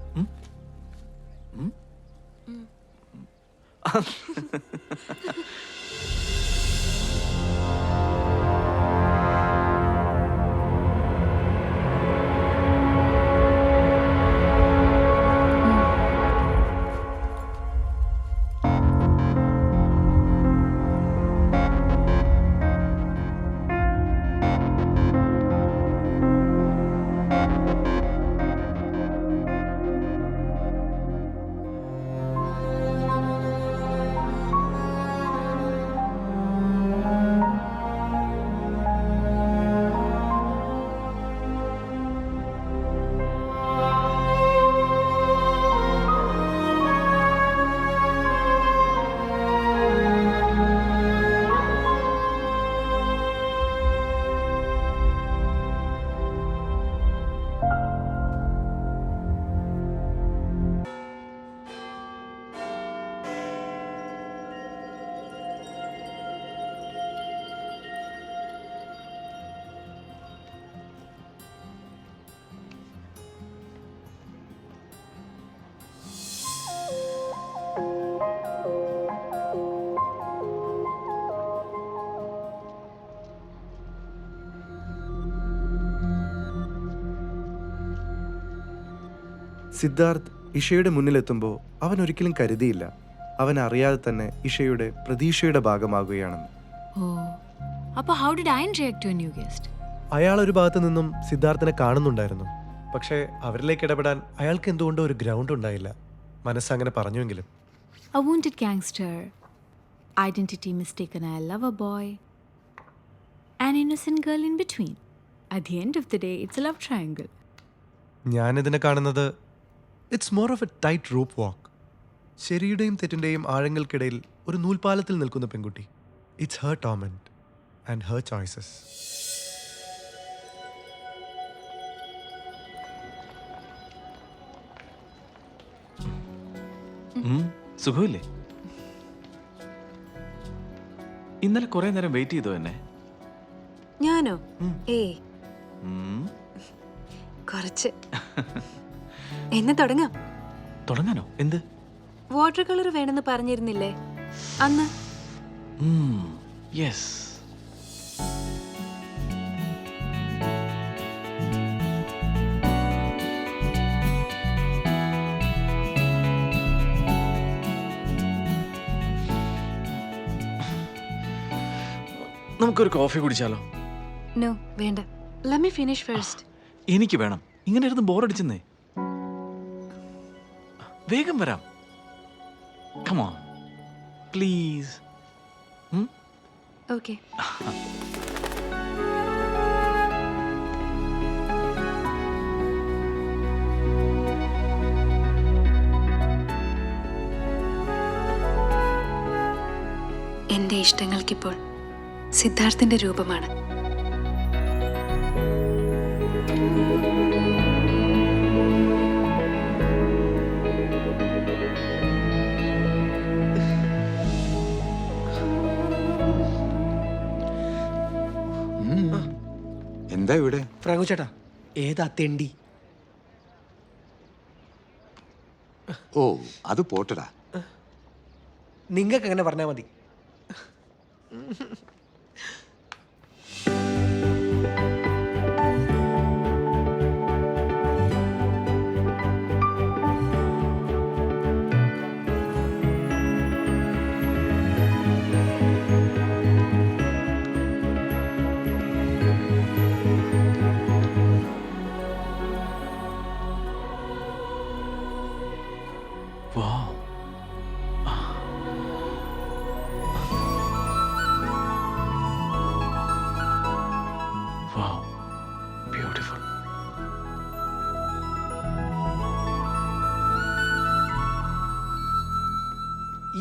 സിദ്ധാർത്ഥ് ഇഷയുടെ മുന്നിലെത്തുമ്പോൾ അവൻ ഒരിക്കലും കരുതിയില്ല അവൻ അറിയാതെ തന്നെ ഇഷയുടെ പ്രതീക്ഷയുടെ ഭാഗമാകുകയാണെന്ന്. Oh. Appa, how did Ayan react to a new guest? അയാൾ ഒരു ഭാഗത്തു നിന്നും സിദ്ധാർത്ഥിനെ കാണുന്നുണ്ടായിരുന്നു. പക്ഷേ അവരിലേക്ക് ഇടപെടാൻ അയാൾക്ക് എന്തുകൊണ്ടോ ഒരു ഗ്രൗണ്ട് ഉണ്ടായില്ല. മനസ്സങ്ങനെ പറഞ്ഞുവെങ്കിലും. A wounded gangster, identity mistaken a lover boy, an innocent girl in between. At the end of the day, it's a love triangle. ഞാനിതിനെ കാണുന്നത് it's more of a tightrope walk. ശരിയുടെയും തെറ്റിൻ്റെയും ആഴങ്ങൾക്കിടയിൽ ഒരു നൂൽപാലത്തിൽ നിൽക്കുന്ന പെൺകുട്ടി. It's her torment and her choices. സുഖമില്ലേ? ഇന്നലെ കുറെ നേരം വെയിറ്റ് ചെയ്തോ എന്നെ? ഞാനോ? കുറച്ച്. എന്നെ തുടങ്ങാം. തുടങ്ങാനോ? എന്ത്? വാട്ടർ കളർ വേണമെന്ന് പറഞ്ഞിരുന്നില്ലേ അന്ന്? യെസ്. നമുക്കൊരു കോഫി കുടിച്ചാലോ? നോ, വേണ്ട. Let me finish first. എനിക്ക് വേണം. ഇങ്ങനെ ഇരുന്ന് ബോറടിച്ചെന്നേ. വേഗം വരാം. Come on please. ഓക്കേ. എന്റെ ഇഷ്ടങ്ങൾക്കിപ്പോൾ സിദ്ധാർത്ഥിന്റെ രൂപമാണ്. എന്താ ഇവിടെ? ഫ്രാങ്കോ ചേട്ടാ, ഏതാ തെണ്ടി? ഓ, അത് പോട്ടടാ. നിങ്ങൾക്ക് അങ്ങനെ പറഞ്ഞാൽ മതി.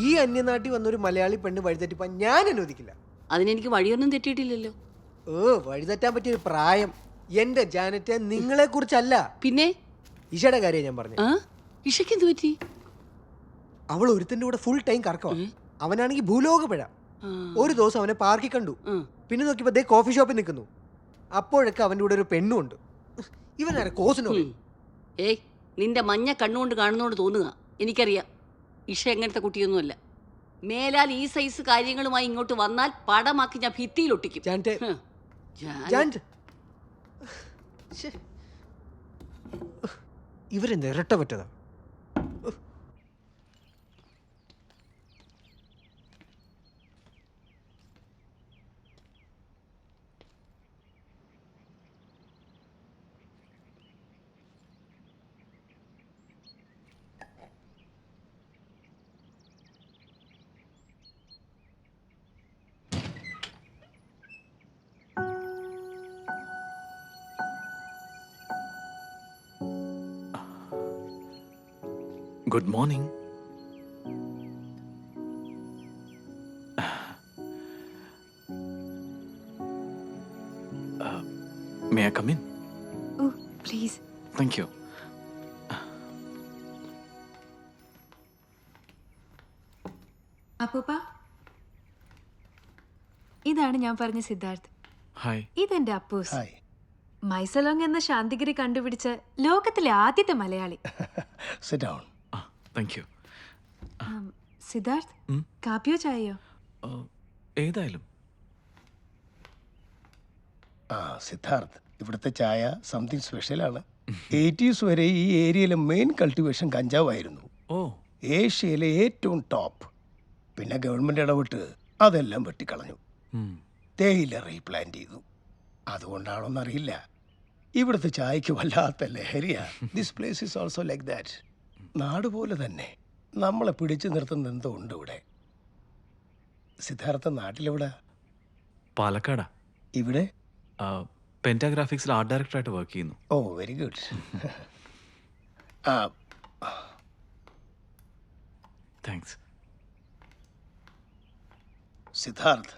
ഈ അന്യനാട്ടിൽ വന്നൊരു മലയാളി പെണ്ണ് വഴിതെറ്റിപ്പാൻ ഞാൻ അനുവദിക്കില്ല. അതിനെനിക്ക് വഴിയൊന്നും തെറ്റിയിട്ടില്ലല്ലോ. വഴിതെറ്റാൻ പറ്റിയൊരു പ്രായം. എന്റെ ജാനറ്റ് നിങ്ങളെ കുറിച്ചല്ല, പിന്നെ ഇഷയുടെ കാര്യം ഞാൻ പറഞ്ഞു. ഇഷയ്ക്ക് എന്ത് പറ്റി? അവൾ ഒരുത്തന്റെ കൂടെ ഫുൾ ടൈം കറക്കോ. അവനാണെങ്കിൽ ഭൂലോക പിഴ. ഒരു ദിവസം അവനെ പാർക്കിൽ കണ്ടു. പിന്നെ നോക്കിയപ്പോ ദേ കോഫി ഷോപ്പിൽ നിൽക്കുന്നു. അപ്പോഴൊക്കെ അവന്റെ കൂടെ ഒരു പെണ്ണുണ്ട്. ഇവനാരെ കോസിനോ? ഏയ്, നിന്റെ മഞ്ഞ കണ്ണുകൊണ്ട് കാണുന്നോണ്ട് തോന്നുക. എനിക്കറിയാം ഇഷ എങ്ങനത്തെ കുട്ടിയൊന്നുമല്ല. മേലാൽ ഈ സൈസ് കാര്യങ്ങളുമായി ഇങ്ങോട്ട് വന്നാൽ പടമാക്കി ഞാൻ ഭിത്തിയിൽ ഒട്ടിക്കും. ഇവരെന്താ ഇരട്ട പറ്റതാ? Good morning. May I come in? Oh, please. Thank you. അപ്പൂപ്പ, ഇതാണ് ഞാൻ പറഞ്ഞ സിദ്ധാർത്ഥ്. ഹായ്. ഇതെന്റെ അപ്പൂസ്. മൈസലോങ് എന്ന ശാന്തിഗിരി കണ്ടുപിടിച്ച ലോകത്തിലെ ആദ്യത്തെ Malayali. Sit down. Thank you. Siddharth, കാപ്പിയോ ചായയോ? ഏതായാലും. സിദ്ധാർത്ഥ്, ഇവിടുത്തെ ചായ സംതിങ് സ്പെഷ്യലാണ്. 80s വരെ ഈ ഏരിയയിലെ മെയിൻ കൾട്ടിവേഷൻ കഞ്ചാവായിരുന്നു. ഏഷ്യയിലെ ഏറ്റവും ടോപ്പ്. പിന്നെ ഗവൺമെന്റ് ഇടപെട്ട് അതെല്ലാം വെട്ടിക്കളഞ്ഞു. തേയില റീപ്ലാന്റ് ചെയ്തു. അതുകൊണ്ടാണോന്നറിയില്ല, ഇവിടുത്തെ ചായക്ക് വല്ലാത്ത ലഹരിയാ. This place is also like that. നാട് പോലെ തന്നെ നമ്മളെ പിടിച്ചു നിർത്തുന്ന എന്തോ ഉണ്ട് ഇവിടെ. സിദ്ധാർത്ഥ നാട്ടിലെവിടെ? പാലക്കാടാ. ഇവിടെ പെന്റാഗ്രാഫിക്സിൽ ആർട്ട് ഡയറക്ടറായിട്ട് വർക്ക് ചെയ്യുന്നു. Oh very good. Thanks. Siddharth,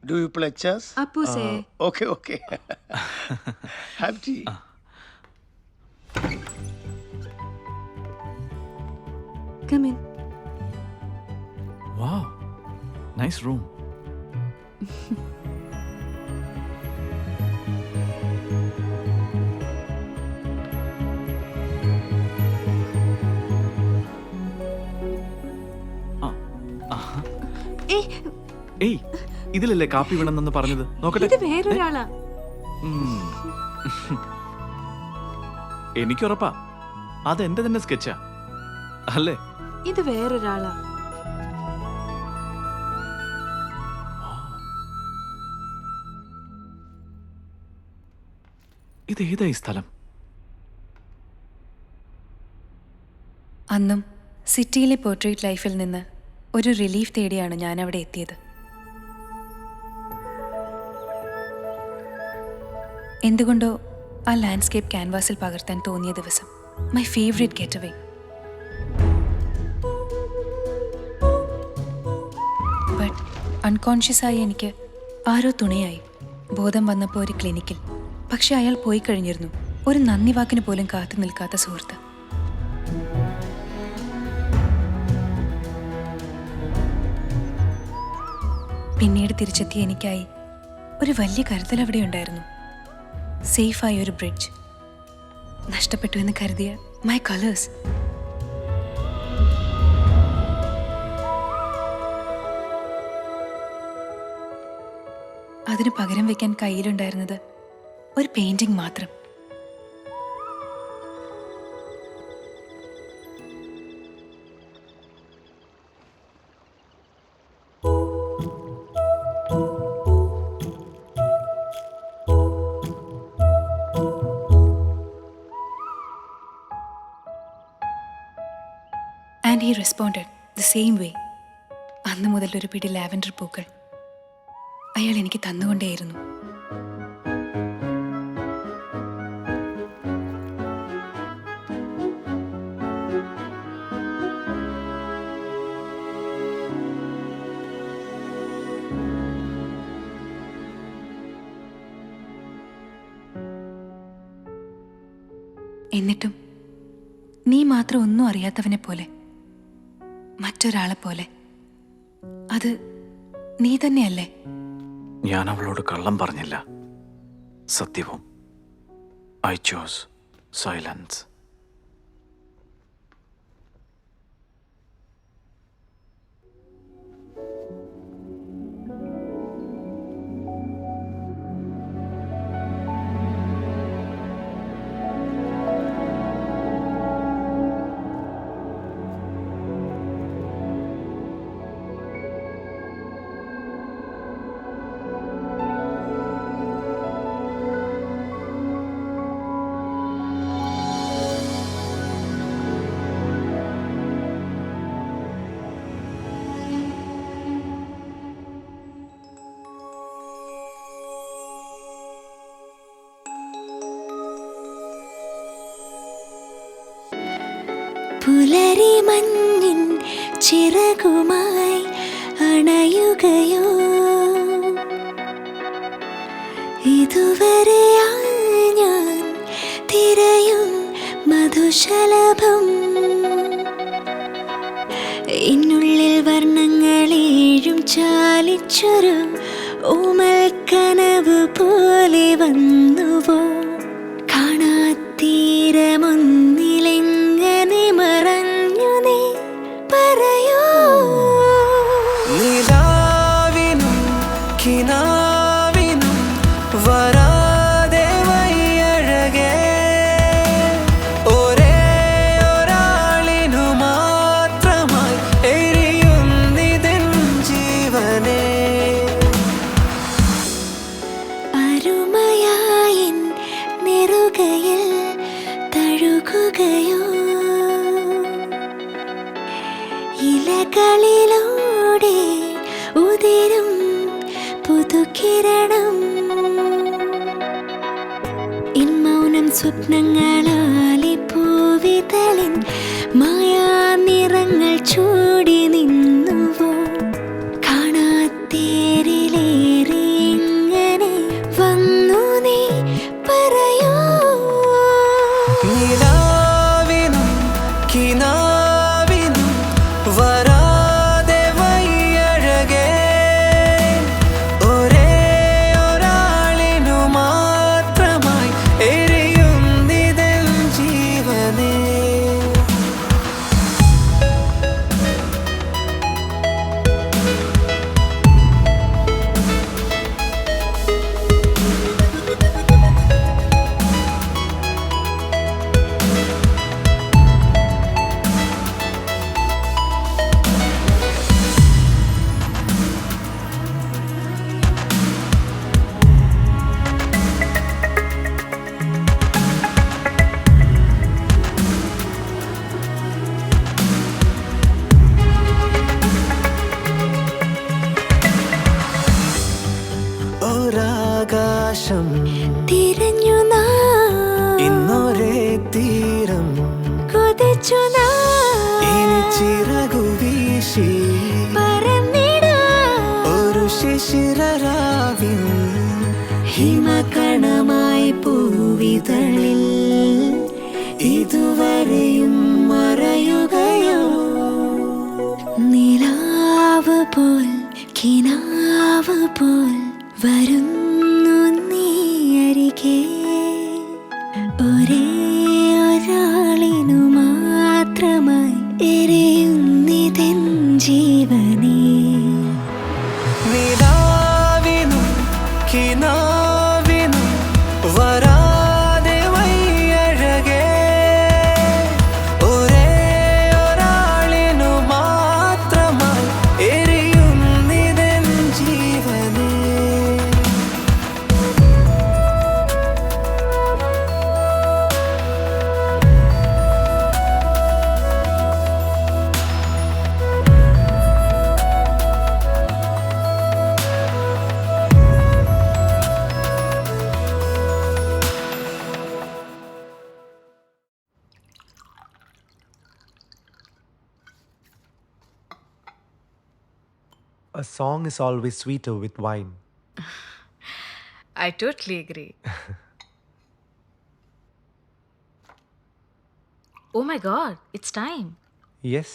do you play chess? അപ്പൂസേ. Okay, okay. Have tea. Come in. Wow, nice room. ഏയ്, ഇതിലല്ലേ കാപ്പി വേണമെന്ന് പറഞ്ഞത്? നോക്കട്ടെ. ഇത് വേറൊരാളാ. എനിക്കുറപ്പാ അത് എന്റെ തന്നെ സ്കെച്ചാ അല്ലേ? ഇത് വേറൊരാളാ. ഇത് ഏതായി സ്ഥലം? അന്നും സിറ്റിയിലെ പോർട്രേറ്റ് ലൈഫിൽ നിന്ന് ഒരു റിലീഫ് തേടിയാണ് ഞാൻ അവിടെ എത്തിയത്. എന്തുകൊണ്ടോ ആ ലാൻഡ്സ്കേപ്പ് ക്യാൻവാസിൽ പകർത്താൻ തോന്നിയ ദിവസം, my favourite getaway. But അൺകോൺഷ്യസായി എനിക്ക് ആരോ തുണയായി. ബോധം വന്നപ്പോൾ ഒരു ക്ലിനിക്കിൽ. പക്ഷെ അയാൾ പോയി കഴിഞ്ഞിരുന്നു. ഒരു നന്ദി വാക്കിന് പോലും കാത്തു നിൽക്കാത്ത സുഹൃത്ത്. പിന്നീട് തിരിച്ചെത്തിയ എനിക്കായി ഒരു വലിയ കരുതൽ അവിടെ ഉണ്ടായിരുന്നു. സേഫായ ഒരു ബ്രിഡ്ജ്. നഷ്ടപ്പെട്ടു എന്ന് കരുതിയ മൈ കളേഴ്സ്. അതിന് പകരം വെക്കാൻ കയ്യിലുണ്ടായിരുന്നത് ഒരു പെയിന്റിംഗ് മാത്രം. And he responded the same way. അന്ന് മുതൽ ഒരു പിടി ലാവൻഡർ പൂക്കൾ അയാൾ എനിക്ക് തന്നുകൊണ്ടേയിരുന്നു. എന്നിട്ടും നീ മാത്രം ഒന്നും അറിയാത്തവനെ പോലെ, മറ്റൊരാളെ പോലെ. അത് നീ തന്നെയല്ലേ? ഞാൻ അവളോട് കള്ളം പറഞ്ഞില്ല, സത്യവും. I chose silence. പുലരി മഞ്ഞിൻ ചിറകുമായി അണയുകയോ, ഇതുവരെയായി ഞാൻ തിരയും മധുശലഭം. എന്നുള്ളിൽ വർണ്ണങ്ങളേഴും ചാലിച്ചൊരു ഓമൽ കനവ് പോലെ വന്നുവോ? കാണാത്തീരമൊന്നിലെങ്ങനെ മറഞ്ഞു നീ പറയോ? നിലാവിനും കിനാവിനും വരാതെ വയ്യഴകേ, മിഴികളിലൂടെ ഉതിരും പുതുകിരണം ഇൻമൗനം സ്വപ്നങ്ങളാലെ പൂവിതളിൻ മായാ നിറങ്ങൾ ചൂടി നിന്നുവോ കാണാത്തേരിലേറെ എങ്ങനെ വന്നു നീ പറയൂ നിലാവിനും കിനാവിനും വരാതെ വയ്യഴകേ ഒരേ ഒരാളിനു മാത്രമായി എരിയുന്നിതൻ ജീവനേ ഒരാകാശം തിരഞ്ഞു ഇന്നൊരേ തീരം കൊതിച്ചു ഇനി ചിറകു വീശി ഒരു ശിശിരരാവിൻ ഹിമകണമായി പൂവിതളിൽ ഇതുവരെയും മറയുകയോ നിലാവ് പോൽ കിനാവ് പോൽ വരുന്നു നീ അരികെ ഒരേ ഒരാളിനു മാത്രമായി എരിയുന്നിതൻ ജീവനേ നിലാവിനും കിനാവിനും വരാതെ വയ്യഴകേ ഒരേ ഒരാളിനു മാത്രമായി എരിയുന്നിതൻ ജീവനേ A song is always sweeter with wine. I totally agree. Oh my god, it's time. Yes,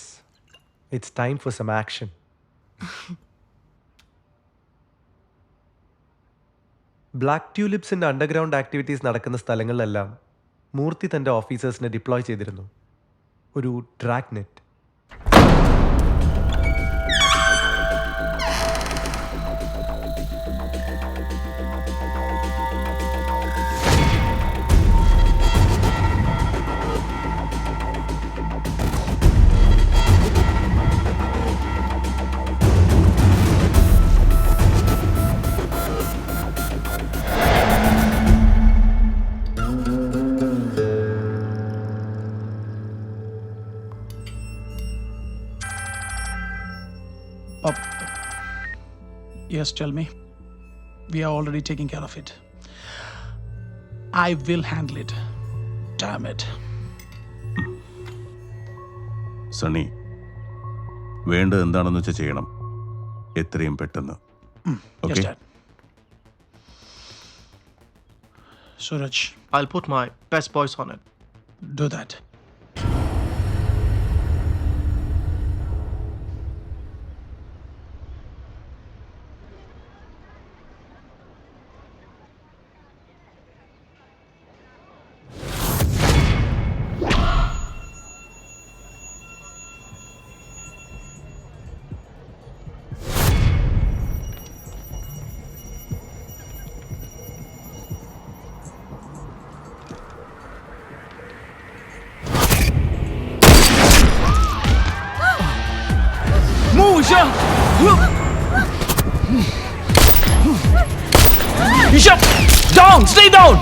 it's time for some action. Black ട്യൂലിപ്സിൻ്റെ അണ്ടർഗ്രൗണ്ട് ആക്ടിവിറ്റീസ് നടക്കുന്ന സ്ഥലങ്ങളിലെല്ലാം മൂർത്തി തൻ്റെ ഓഫീസേഴ്സിനെ ഡിപ്ലോയ് ചെയ്തിരുന്നു. ഒരു drag net. Yes, tell me. We are already taking care of it. I will handle it. Damn it. Sunny, വേണ്ടത് എന്താണെന്ന് വെച്ചാൽ ചെയ്യണം, എത്രയും പെട്ടെന്ന്. Yes, Dad. Suraj, I'll put my best voice on it. do that. Isha! Down! Stay down!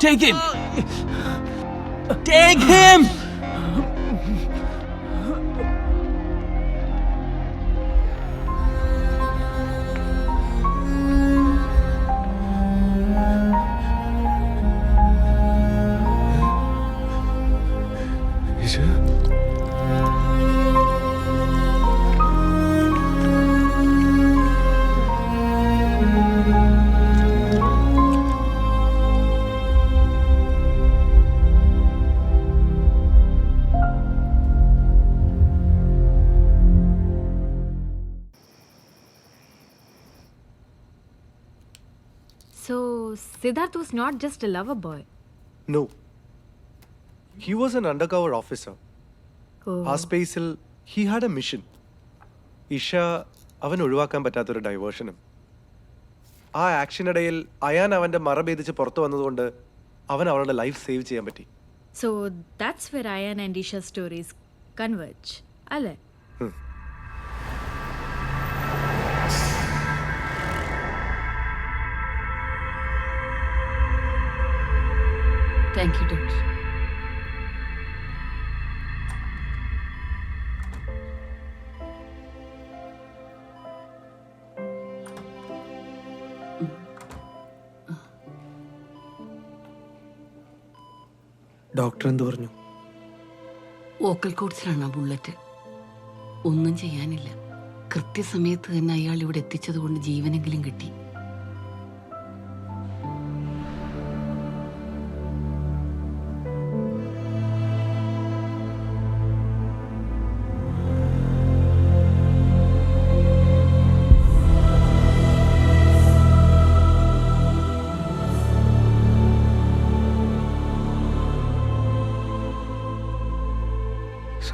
Take him! Take him! So, Siddharth was not just a lover boy. No. He was an undercover officer. Oh. ആ സ്പേസിൽ he had A mission. Isha അവൻ ഒഴിവാക്കാൻ പറ്റാത്തൊരു ഡൈവേർഷനും. ആ ആക്ഷനിടയിൽ അയാൻ അവൻ്റെ മറഭേദിച്ച് പുറത്തു വന്നതുകൊണ്ട് അവൻ അവളുടെ ലൈഫ് സേവ് ചെയ്യാൻ പറ്റി. So, that's where Ayan and Isha's stories converge. അല്ലേ? Thank you doctor. ഡോക്ടർ എന്ത് പറഞ്ഞു? വോക്കൽ കോഡ്സിലാണ് ആ ബുള്ളറ്റ്. ഒന്നും ചെയ്യാനില്ല. കൃത്യസമയത്ത് തന്നെ അയാൾ ഇവിടെ എത്തിച്ചത് കൊണ്ട് ജീവനെങ്കിലും കിട്ടി.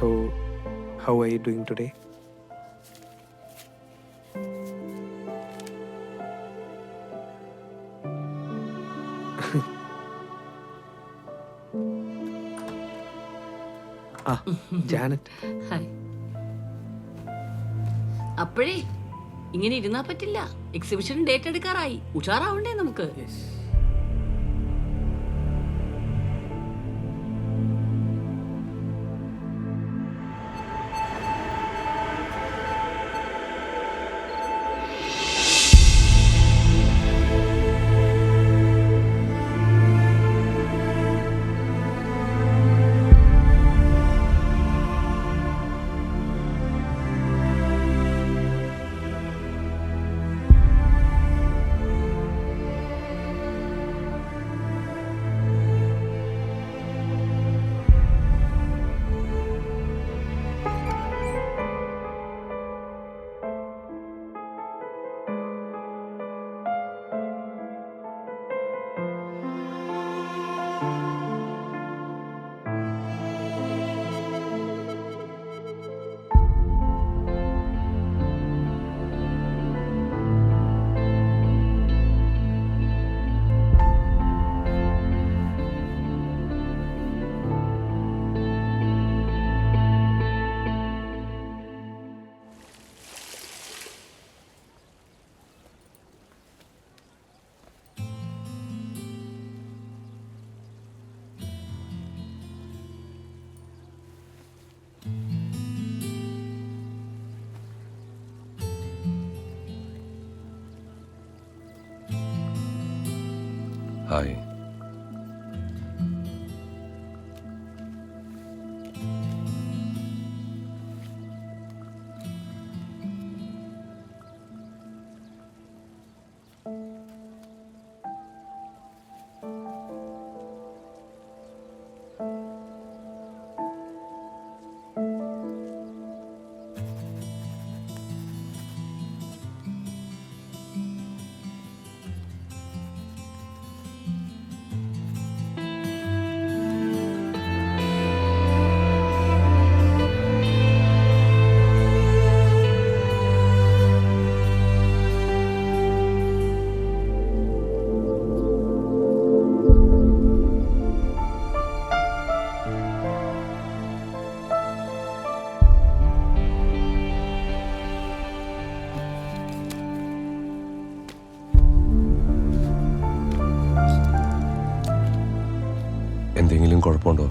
So, how are you doing today? Janet. Hi. അപ്പോഴേ ഇങ്ങനെ ഇരുന്നാ പറ്റില്ല. Exhibition date എടുക്കാറായി. ഉഷാറാവണ്ടേ നമുക്ക്? ഹായ്. എന്തെങ്കിലും കുഴപ്പമുണ്ടോ?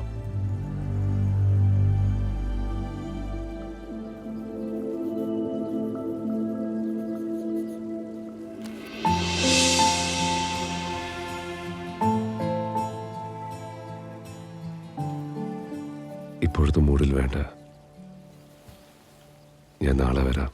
ഇപ്പോഴത്തെ മൂഡിൽ വേണ്ട. ഞാൻ നാളെ വരാം.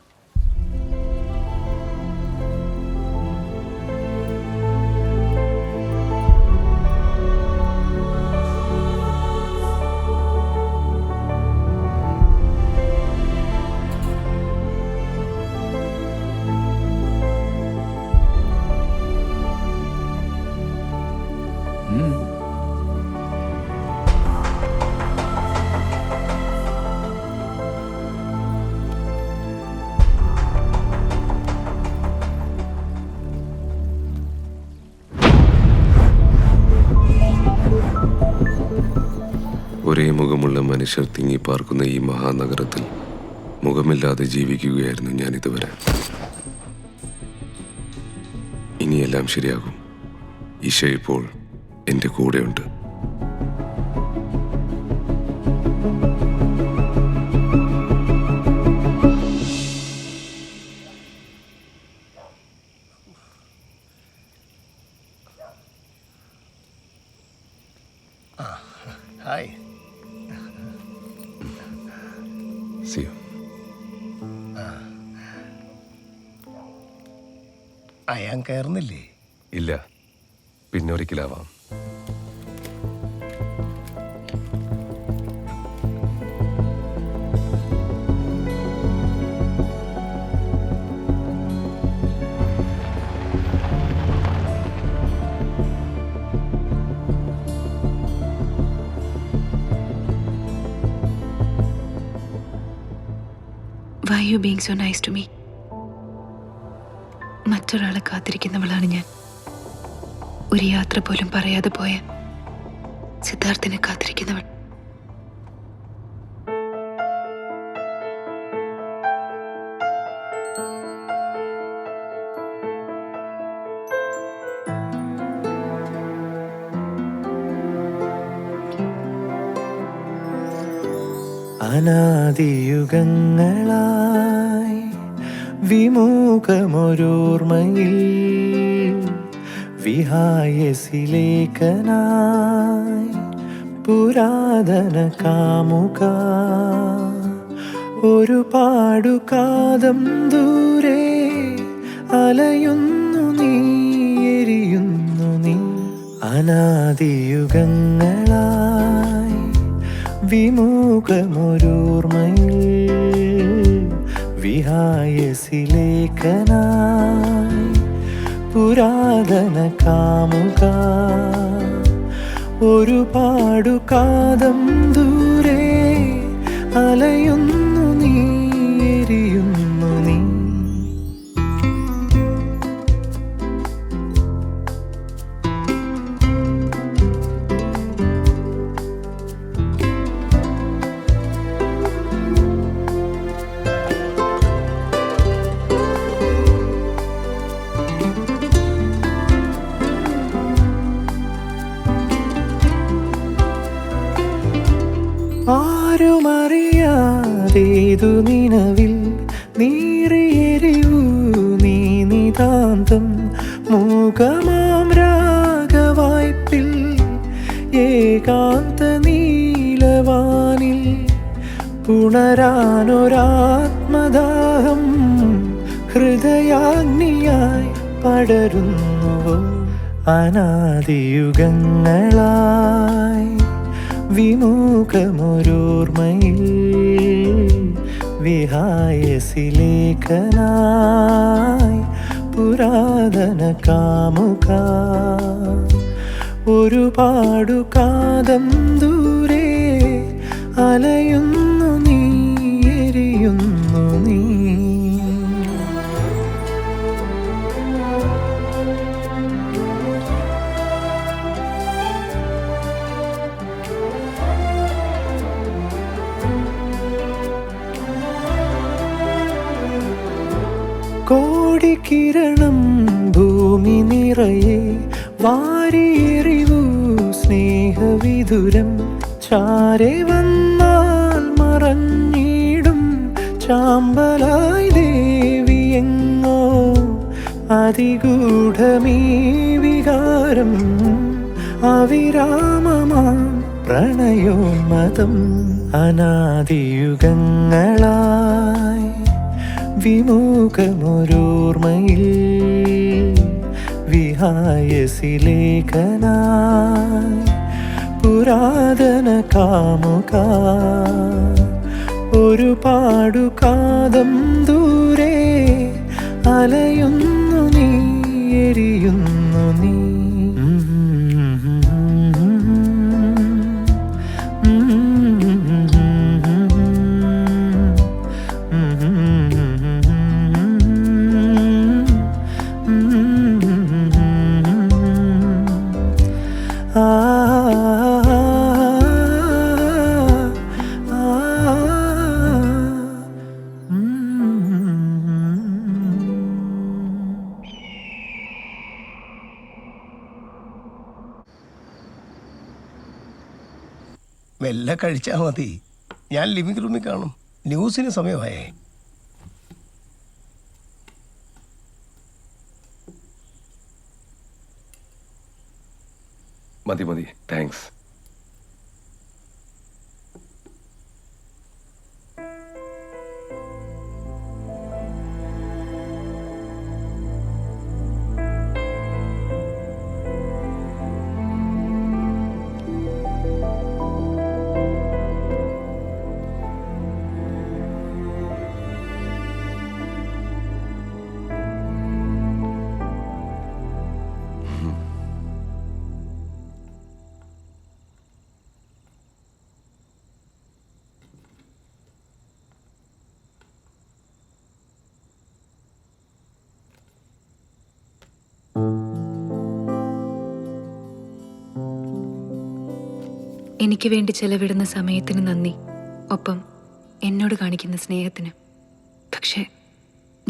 ഒരേ മുഖമുള്ള മനുഷ്യർ തിങ്ങിപ്പാർക്കുന്ന ഈ മഹാനഗരത്തിൽ മുഖമില്ലാതെ ജീവിക്കുകയായിരുന്നു ഞാൻ ഇതുവരെ. ഇനിയെല്ലാം ശരിയാകും. ഈശ ഇപ്പോൾ എൻ്റെ കൂടെയുണ്ട്. ഹായ്. അയാൻ കയറുന്നില്ലേ? ഇല്ല, പിന്നെ ഒരിക്കലാവാം. Why are you being so nice to me? മറ്റൊരാളെ കാത്തിരിക്കുന്നവളാണ് ഞാൻ. ഒരു യാത്ര പോലും പറയാതെ പോയ സിദ്ധാർത്ഥിനെ കാത്തിരിക്കുന്നവൾ. അനാദിയുഗങ്ങളായി വിമുഖമൊരോർമ്മയിൽ വിഹായസിലേഖനായി പുരാതന കാമുക ഒരു പാടുകാതം ദൂരെ അലയുന്നു നീ, എരിയുന്നു നീ. അനാദിയുഗങ്ങളായി വിമുഖമൊരോർമ്മയിൽ വിഹായസിലേഖനായി പുരാതന കാമുക ഒരു പാടുകാതം ദൂരെ അലയുന്നു നീ, എരിയുന്നു നീ. ആരുമറിയാതേതു നിലവിൽ നീറിയെരിവൂ നീ നിതാന്തം മൂകമാം രാഗവായ്പിൽ ഏകാന്ത നീലവാനിൽ പുണരാനൊരാത്മദാഹം ഹൃദയാഗ്നിയായി പടരുന്നുവോ. അനാദിയുഗങ്ങളായി വിമുഖമൊരോർമ്മയിൽ വിഹായസിലേഖനായി പുരാതന കാമുക ഒരു പാടുകാതം ദൂരെ അലയുന്നു നീ, എരിയുന്നു നീ. കോടിക്കിരണം ഭൂമി നിറയെ വാരിയെറിവൂ സ്നേഹവിധു മധുരം ചാരെ വന്നാൽ മറഞ്ഞിടും ചാമ്പലായി ദേവിയെങ്ങോ അതിഗൂഢമീ വികാരം അവിരാമമാം പ്രണയോന്മതം അനാദിയുഗങ്ങളായി വിമുഖമൊരോർമ്മയിൽ വിഹായസിലേഖനായി പുരാതന കാമുക ഒരു പാടുകാതം ദൂരെ അലയുന്നു നീ എരിയുന്നു നീ മെല്ലെ കഴിച്ചാൽ മതി. ഞാൻ ലിവിംഗ് റൂമിൽ കാണും. ന്യൂസിന് സമയമായേ. മതി മതി, താങ്ക്സ്. എനിക്ക് വേണ്ടി ചെലവിടുന്ന സമയത്തിന് നന്ദി, ഒപ്പം എന്നോട് കാണിക്കുന്ന സ്നേഹത്തിന്. പക്ഷേ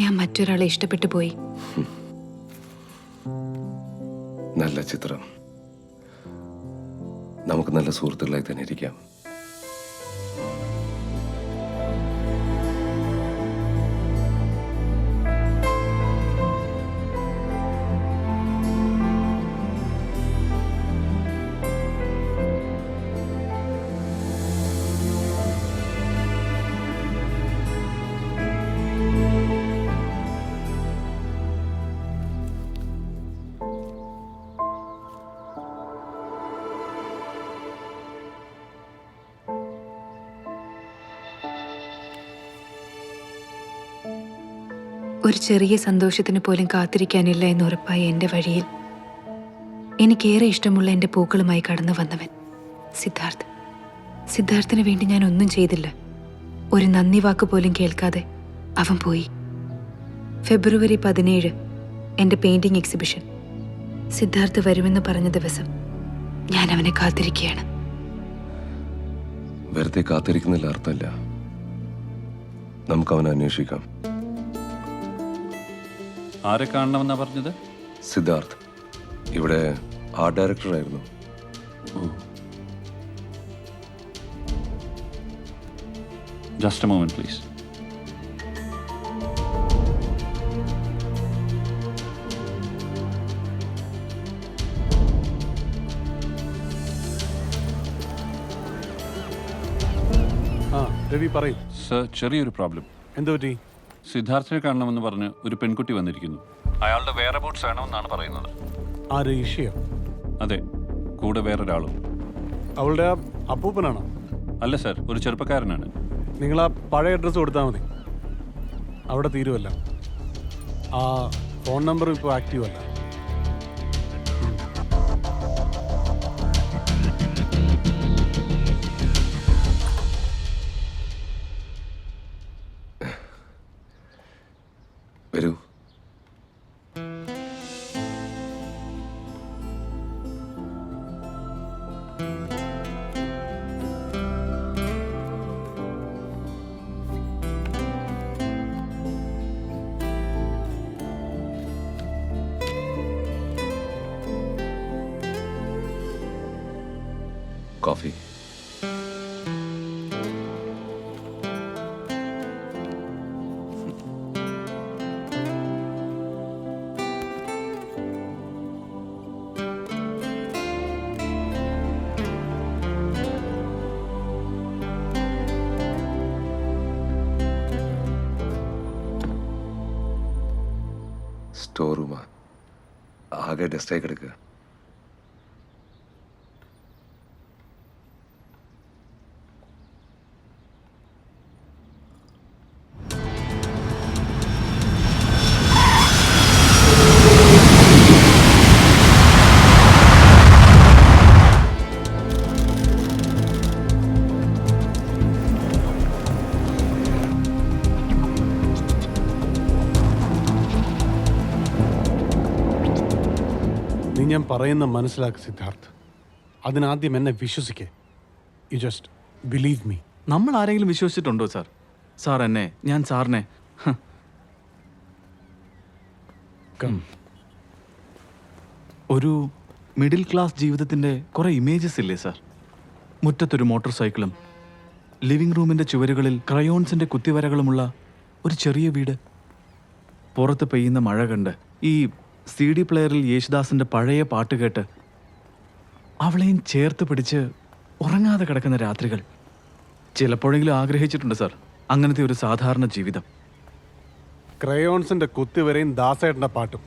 ഞാൻ മറ്റൊരാളെ ഇഷ്ടപ്പെട്ടു പോയി. നല്ല ചിത്രം. നമുക്ക് നല്ല സുഹൃത്തുക്കളായി തന്നെ ഇരിക്കാം. ഒരു ചെറിയ സന്തോഷത്തിന് പോലും കാത്തിരിക്കാനില്ല എന്ന് ഉറപ്പായ എൻ്റെ വഴിയിൽ എനിക്കേറെ ഇഷ്ടമുള്ള എൻ്റെ പൂക്കളുമായി കടന്നു വന്നവൻ സിദ്ധാർത്ഥ്. സിദ്ധാർത്ഥിന് വേണ്ടി ഞാൻ ഒന്നും ചെയ്തില്ല. ഒരു നന്ദി വാക്ക് പോലും കേൾക്കാതെ അവൻ പോയി. ഫെബ്രുവരി 17 എൻ്റെ പെയിന്റിംഗ് എക്സിബിഷൻ. സിദ്ധാർത്ഥ് വരുമെന്ന് പറഞ്ഞ ദിവസം ഞാൻ അവനെ കാത്തിരിക്കുകയാണ്. വെറുതെ കാത്തിരിക്കുന്നില്ല അർത്ഥമില്ല. നമുക്ക് അവനെ അന്വേഷിക്കാം. ആരെ കാണണമെന്നാ പറഞ്ഞത്? സിദ്ധാർത്ഥ് ഇവിടെ ആർട്ട് ഡയറക്ടറായിരുന്നു. Just a moment please. Ravi പറയും. സർ, ചെറിയൊരു പ്രോബ്ലം. എന്തു പറ്റി? സിദ്ധാർത്ഥിനെ കാണണമെന്ന് പറഞ്ഞ് ഒരു പെൺകുട്ടി വന്നിരിക്കുന്നു. അയാളുടെ വേറെ ബൂട്ട്സ് വേണമെന്നാണ് പറയുന്നത്. ആര്? ഈഷയോ? അതെ, കൂടെ വേറൊരാളും. അവളുടെ അപ്പൂപ്പനാണോ? അല്ല സർ, ഒരു ചെറുപ്പക്കാരനാണ്. നിങ്ങൾ ആ പഴയ അഡ്രസ്സ് കൊടുത്താൽ മതി, അവിടെ തീരുമല്ല. ആ ഫോൺ നമ്പറും ഇപ്പോൾ ആക്റ്റീവ് അല്ല. വരൂ. കോഫി. സ്റ്റോർ റൂമാ, ആകെ ഡസ്റ്റായി കിടക്കുക. നീ ഞാൻ പറയുന്ന മനസ്സിലാക്ക് സിദ്ധാർത്ഥ്. അതിനാദ്യം എന്നെ വിശ്വസിക്കേ. You just believe me. നമ്മൾ ആരെങ്കിലും വിശ്വസിച്ചിട്ടുണ്ടോ സാർ? സാർ എന്നെ, ഞാൻ സാറിനെ. ഒരു മിഡിൽ ക്ലാസ് ജീവിതത്തിൻ്റെ കുറേ ഇമേജസ് ഇല്ലേ സാർ? മുറ്റത്തൊരു മോട്ടോർ സൈക്കിളും ലിവിംഗ് റൂമിൻ്റെ ചുവരുകളിൽ ക്രയോൺസിൻ്റെ കുത്തിവരകളുമുള്ള ഒരു ചെറിയ വീട്. പുറത്ത് പെയ്യുന്ന മഴ കണ്ട് ഈ CD പ്ലെയറിൽ യേശുദാസിൻ്റെ പഴയ പാട്ട് കേട്ട് അവളെയും ചേർത്ത് പിടിച്ച് ഉറങ്ങാതെ കിടക്കുന്ന രാത്രികൾ. ചിലപ്പോഴെങ്കിലും ആഗ്രഹിച്ചിട്ടുണ്ട് സാർ അങ്ങനത്തെ ഒരു സാധാരണ ജീവിതം. ക്രയോൺസിന്റെ കുത്തിവരെയും ദാസേട്ടന്റെ പാട്ടും.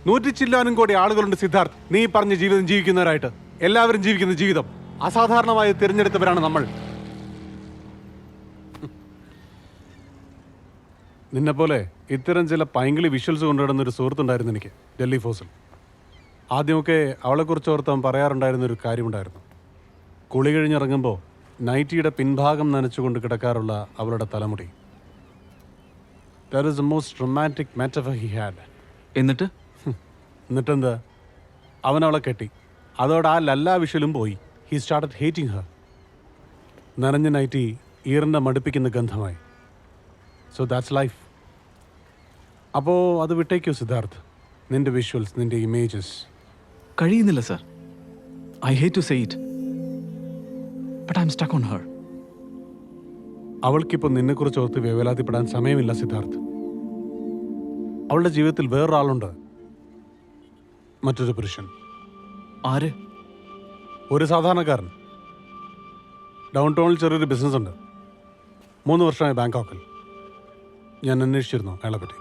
100 ചില്ലാനും കോടി ആളുകളുണ്ട് സിദ്ധാർത്ഥ് നീ പറഞ്ഞ ജീവിതം ജീവിക്കുന്നവരായിട്ട്. എല്ലാവരും ജീവിക്കുന്ന ജീവിതം അസാധാരണമായി തിരഞ്ഞെടുത്തവരാണ് നമ്മൾ. നിന്നെ പോലെ ഇത്തരം ചില പൈങ്കിളി വിഷ്വൽസ് കൊണ്ടുവരുന്ന ഒരു സുഹൃത്തുണ്ടായിരുന്നു എനിക്ക് ഡൽഹി ഫോഴ്സിൽ. ആദ്യമൊക്കെ അവളെക്കുറിച്ച് ഓർത്താൻ പറയാറുണ്ടായിരുന്ന ഒരു കാര്യമുണ്ടായിരുന്നു. കുളി കഴിഞ്ഞിറങ്ങുമ്പോൾ നൈറ്റിയുടെ പിൻഭാഗം നനച്ചുകൊണ്ട് കിടക്കാറുള്ള അവളുടെ തലമുടി. That is the most romantic metaphor he had. എന്നിട്ടെന്താ, അവൻ അവളെ കെട്ടി. അതോടെ ആ ലല്ലാ വിഷ്വലും പോയി. He started hating her. നനഞ്ഞ നൈറ്റി ഈറിൻ്റെ മടുപ്പിക്കുന്ന ഗന്ധമായി. So that's life. അപ്പോൾ അത് വിട്ടേക്കോ സിദ്ധാർത്ഥ്, നിന്റെ വിഷ്വൽസ്, നിന്റെ ഇമേജസ്. കഴിയുന്നില്ല sir. I hate to say it, but I am stuck on her. അവൾക്കിപ്പോൾ നിന്നെക്കുറിച്ച് ഓർത്ത് വേവലാതിപ്പെടാൻ സമയമില്ല സിദ്ധാർത്ഥ്. അവളുടെ ജീവിതത്തിൽ വേറൊരാളുണ്ട്, മറ്റൊരു പുരുഷൻ. ആര്? ഒരു സാധാരണക്കാരൻ. ഡൗൺ ടൗണിൽ ചെറിയൊരു ബിസിനസ് ഉണ്ട്. 3 വർഷമായി ബാങ്കോക്കിൽ. ഞാൻ അന്വേഷിച്ചിരുന്നു അയാളെ പറ്റി.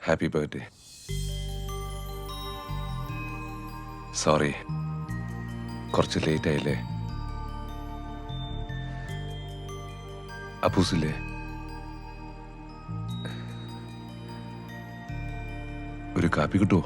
Happy birthday. സോറി, കുറച്ച് ലേറ്റ് ആയില്ലേ? അപ്പൂസില്ലേ? ഒരു കാപ്പി കിട്ടുമോ?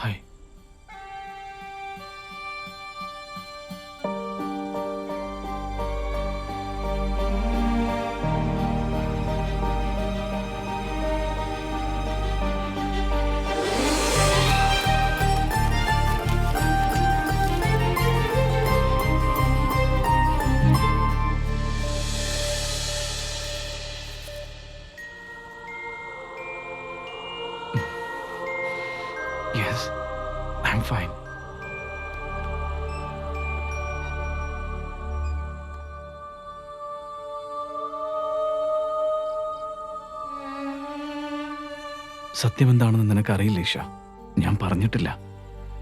ഹായ്. Yes, I'm fine. സത്യം എന്താണെന്ന് നിനക്കറിയില്ല ഈഷ. ഞാൻ പറഞ്ഞിട്ടില്ല.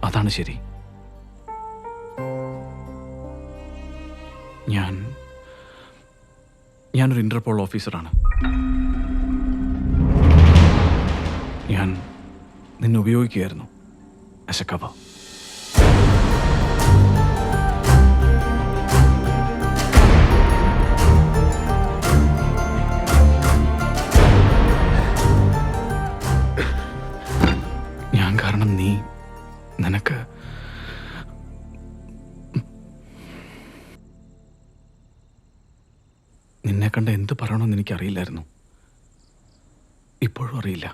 അതാണ് ശരി. ഞാനൊരു ഇന്റർപോൾ ഓഫീസറാണ്. ഞാൻ നിന്നെ ഉപയോഗിക്കുകയായിരുന്നു ആസ് എ കവർ. ഞാൻ കാരണം നിനക്ക് നിന്നെ കണ്ട എന്ത് പറയണമെന്ന് എനിക്കറിയില്ലായിരുന്നു. ഇപ്പോഴും അറിയില്ല.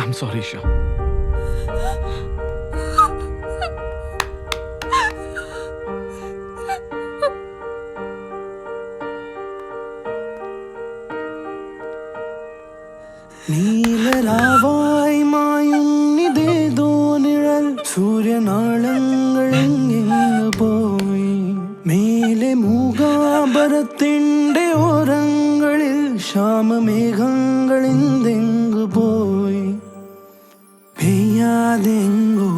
I'm sorry, Isha. നീലരാവായി മായുന്നിതേതോ നിഴൽ സൂര്യനാളങ്ങളെങ്ങെങ്ങ് പോയി മേലെ മൂകാംബരത്തിൻ്റെ ഓരങ്ങളിൽ ശ്യാമമേഘങ്ങളിന്തെങ്ങ് പോയി പെയ്യാതെങ്ങോ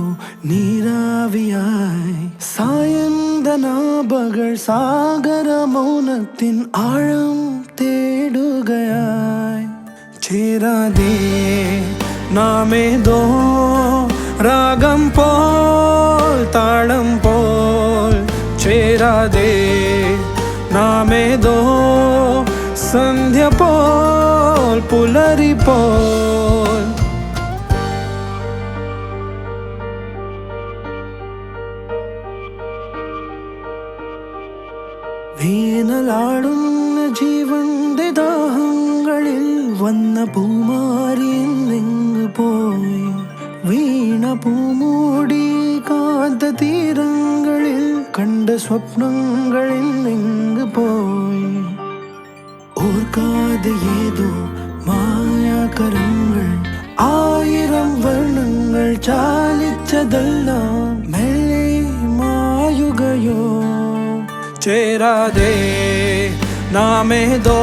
നീരാവിയായി സായന്തനാഭകൾ സാഗരമൗനത്തിൻ ആഴം തേടുകയായി ചേരാതെ നാമേതോ രാഗം പോൽ താളം പോൽ ചേരാതെ നാമേതോ സന്ധ്യ പോൽ പുലരി പോൽ വേനലാടുന്ന ജീവന്റെ ദാഹങ്ങളിൽ വന്ന പൂമാരിയിൽ നിങ്ങ് പോയി വീണ പൂമൂടി കാത്ത തീരങ്ങളിൽ കണ്ട സ്വപ്നങ്ങളിൽ നിങ്ങ് പോയി ഓർക്കാതെ ഏതോ മായാകരങ്ങൾ ആയിരം വർണ്ണങ്ങൾ ചാലിച്ചതെല്ലാം മെല്ലെ മായുകയോ ചേരാതെ നാമേതോ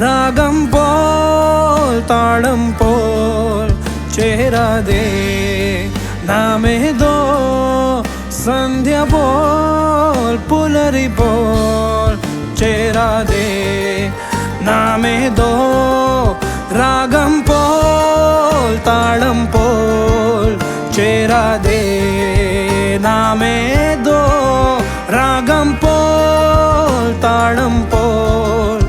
രാഗം പോൽ താളം പോൽ ചേരാതെ നാമേതോ സന്ധ്യ പോൽ പുലരി പോൽ ചേരാതെ നാമേതോ രാഗം പോൽ താളം പോൽ ചേരാതെ നാമേതോ രാഗം പോൽ താളം പോൽ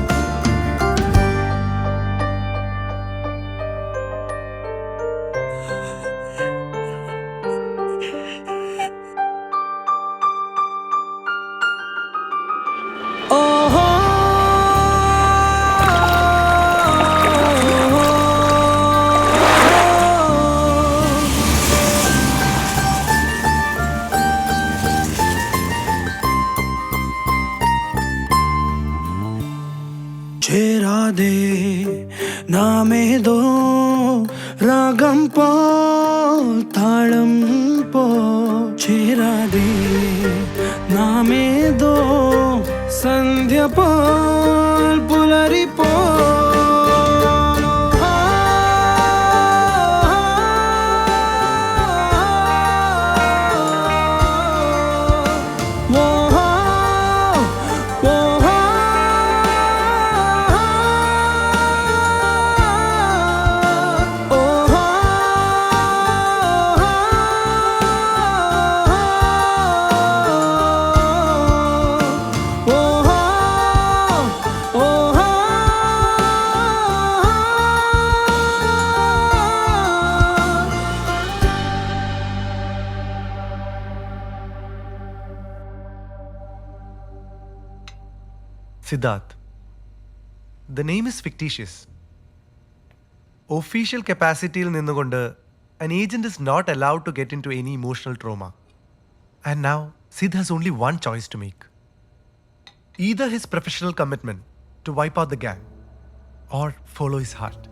താളം പോ ചേരാതെ നാമേതോ സന്ധ്യ പോൽ പുലരി പോ Siddharth, the name is fictitious. Official capacity il ninnukondu, an agent is not allowed to get into any emotional trauma. And now, Sid has only one choice to make. Either his professional commitment to wipe out the gang, or follow his heart.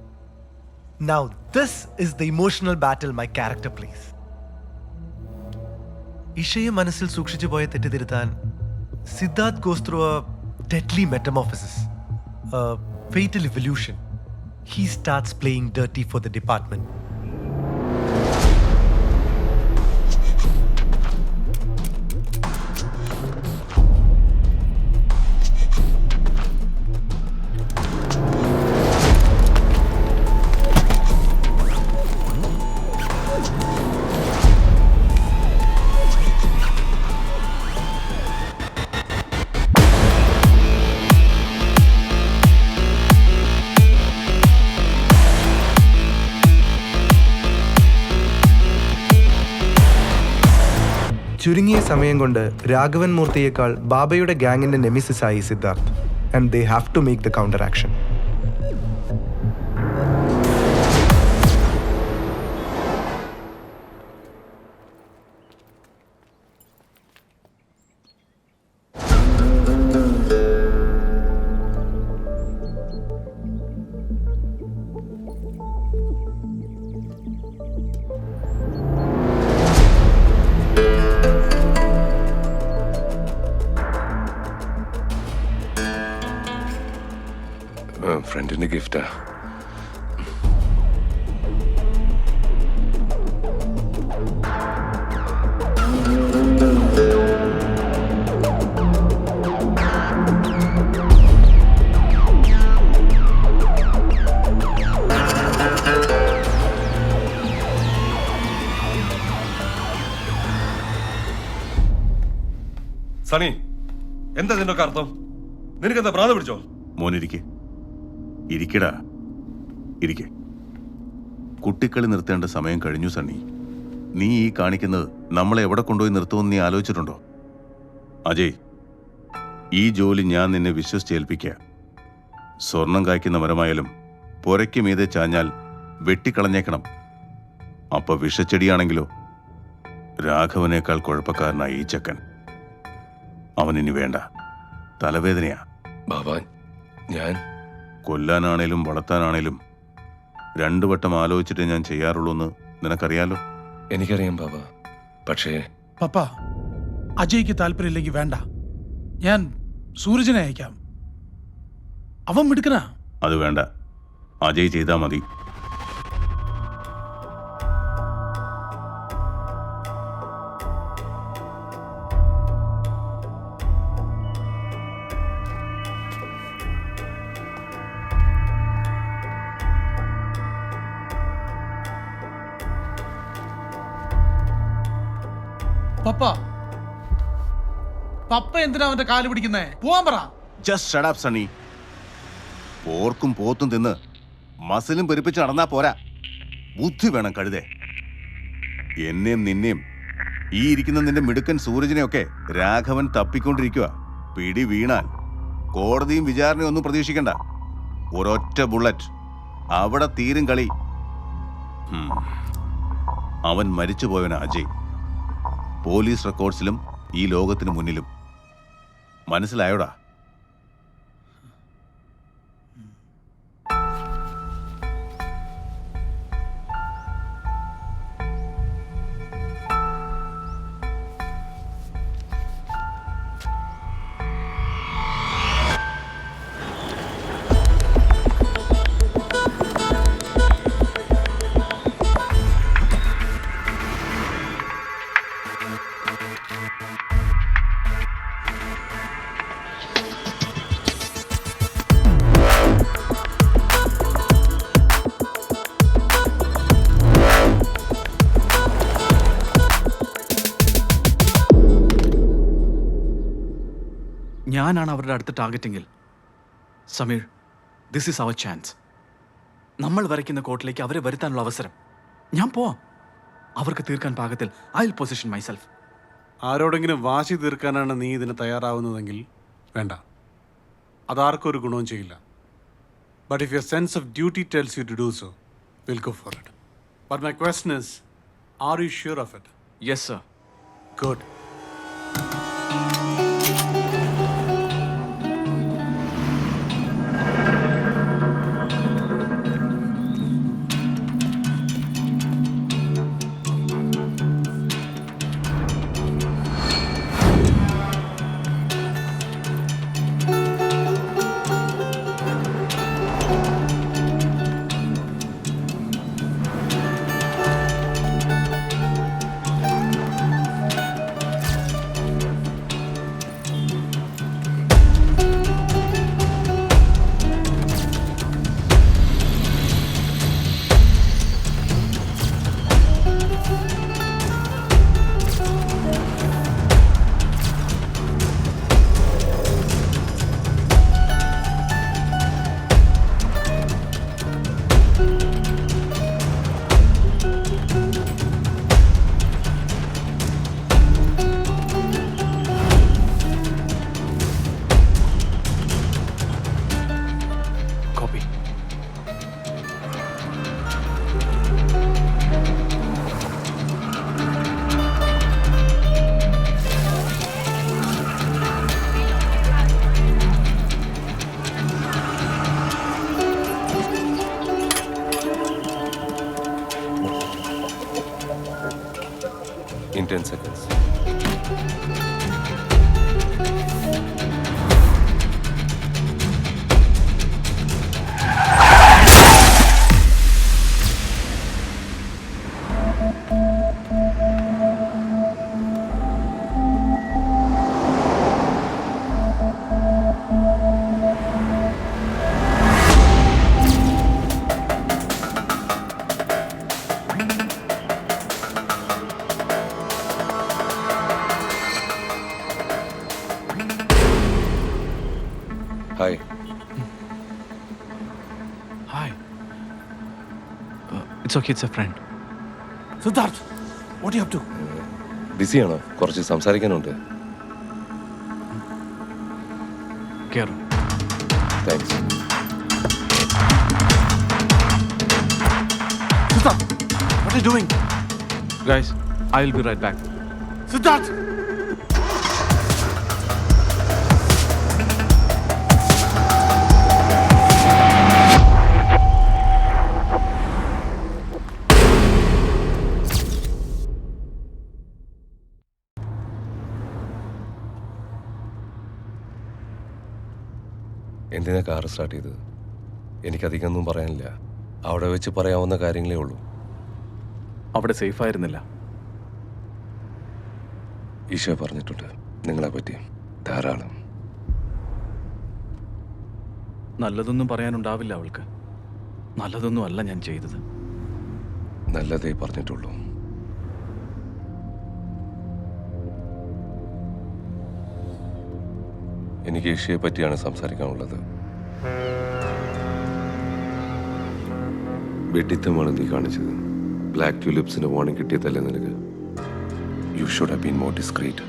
Now, this is the emotional battle my character plays. Ishaye manasil സൂക്ഷിച്ചു പോയ തെറ്റ് തിരുത്താൻ Siddharth goes through a deadly metamorphosis, a fatal evolution. He starts playing dirty for the department. ചുരുങ്ങിയ സമയം കൊണ്ട് രാഘവൻ മൂർത്തിയേക്കാൾ ബാബയുടെ ഗാങ്ങിന്റെ നെമിസിസായി Siddharth, and they have to make the counter action. ഫ്രണ്ടിന്റെ ഗിഫ്റ്റാ. സണി, എന്താ ഇതിനൊക്കെ അർത്ഥം? നിനക്കെന്താ പ്രാന്ത് പിടിച്ചോ? മോനിരിക്കെ ഇരിക്കടാ, ഇരിക്കെ. കുട്ടിക്കളി നിർത്തേണ്ട സമയം കഴിഞ്ഞു സണ്ണി. നീ ഈ കാണിക്കുന്നത് നമ്മളെ എവിടെ കൊണ്ടുപോയി നിർത്തുമെന്ന് നീ ആലോചിച്ചിട്ടുണ്ടോ? അജയ്, ഈ ജോലി ഞാൻ നിന്നെ വിശ്വസിച്ചേൽപ്പിക്കുക. സ്വർണം കായ്ക്കുന്ന മരമായാലും പുരയ്ക്ക് മീതെ ചാഞ്ഞാൽ വെട്ടിക്കളഞ്ഞേക്കണം. അപ്പൊ വിഷച്ചെടിയാണെങ്കിലോ? രാഘവനേക്കാൾ കുഴപ്പക്കാരനായി ഈ ചക്കൻ. അവനിനി വേണ്ട, തലവേദനയാ. ബാബാ, ഞാൻ കൊല്ലാനാണേലും വളർത്താനാണേലും 2 വട്ടം ആലോചിച്ചിട്ട് ഞാൻ ചെയ്യാറുള്ളൂ എന്ന് നിനക്കറിയാലോ. എനിക്കറിയാം ബാബ, പക്ഷേ പപ്പ, അജയ്ക്ക് താല്പര്യമില്ലെങ്കിൽ വേണ്ട. ഞാൻ സൂരജിനെ അയക്കാം. അവൻ മിടുക്കനാ. അത് വേണ്ട, അജയ് ചെയ്താ മതി. പപ്പ, പപ്പ എന്തിനാ അവന്റെ കാല് പിടിക്കുന്നേ? പോവാൻ പറ. Just shut up Sunny. പോർക്കും പോത്തും തിന്ന് മസിലും പെരുപ്പിച്ച് നടന്നാ പോരാ, ബുദ്ധി വേണം കഴുതേ. എന്നെയും നിന്നെയും ഈ ഇരിക്കുന്ന നിന്റെ മിടുക്കൻ സൂരജിനെയൊക്കെ രാഘവൻ തപ്പിക്കൊണ്ടിരിക്കുക. പിടി വീണാൽ കോടതിയും വിചാരണയും ഒന്നും പ്രതീക്ഷിക്കണ്ട. ഒരൊറ്റ ബുള്ളറ്റ്, അവിടെ തീരും കളി. അവൻ മരിച്ചുപോയവനാ അജയ്. പോലീസ് റെക്കോർഡ്സിലും ഈ ലോകത്തിന് മുന്നിലും. മനസ്സിലായോടാ? ഞാനാണ് അവരുടെ അടുത്ത ടാർഗറ്റെങ്കിൽ Sameer, this is our chance. നമ്മൾ വരയ്ക്കുന്ന കോട്ടിലേക്ക് അവരെ വരുത്താനുള്ള അവസരം. ഞാൻ പോവാം. അവർക്ക് തീർക്കാൻ പാകത്തിൽ ഐ വിൽ പൊസിഷൻ മൈസെൽഫ്. ആരോടെങ്കിലും വാശി തീർക്കാനാണ് നീ ഇതിന് തയ്യാറാവുന്നതെങ്കിൽ വേണ്ട, അതാർക്കും ഒരു ഗുണവും ചെയ്യില്ല. But if your sense of duty tells you to do so, will go for it. But my question is, are you sure of it? Yes sir. Good. In 10 seconds. Hi. Hi. It's okay, it's a friend. Siddharth, what do you have to? ബിസിയാണോ? കുറച്ച് സംസാരിക്കാനുണ്ട്. കേറൂ. Thanks. Siddharth, what are you doing? Guys, I will be right back. Siddharth! എന്തിനാ കാർ സ്റ്റാർട്ട് ചെയ്തത്? എനിക്കധികമൊന്നും പറയാനില്ല. അവിടെ വെച്ച് പറയാവുന്ന കാര്യങ്ങളേ ഉള്ളൂ. അവിടെ സേഫ് ആയിരുന്നില്ല. ഈശോ പറഞ്ഞിട്ടുണ്ട് നിങ്ങളെ പറ്റി ധാരാളം. നല്ലതൊന്നും പറയാനുണ്ടാവില്ല അവൾക്ക്. നല്ലതൊന്നും അല്ല ഞാൻ ചെയ്തത്. നല്ലതേ പറഞ്ഞിട്ടുള്ളൂ. എനിക്ക് ഈശോയെ പറ്റിയാണ് സംസാരിക്കാനുള്ളത്. വെട്ടിത്തമാണ് നീ കാണിച്ചത്. ബ്ലാക്ക് ട്യൂലിപ്സിന് വാർണിംഗ് കിട്ടിയതല്ലേ നിനക്ക്? You should have been more discrete.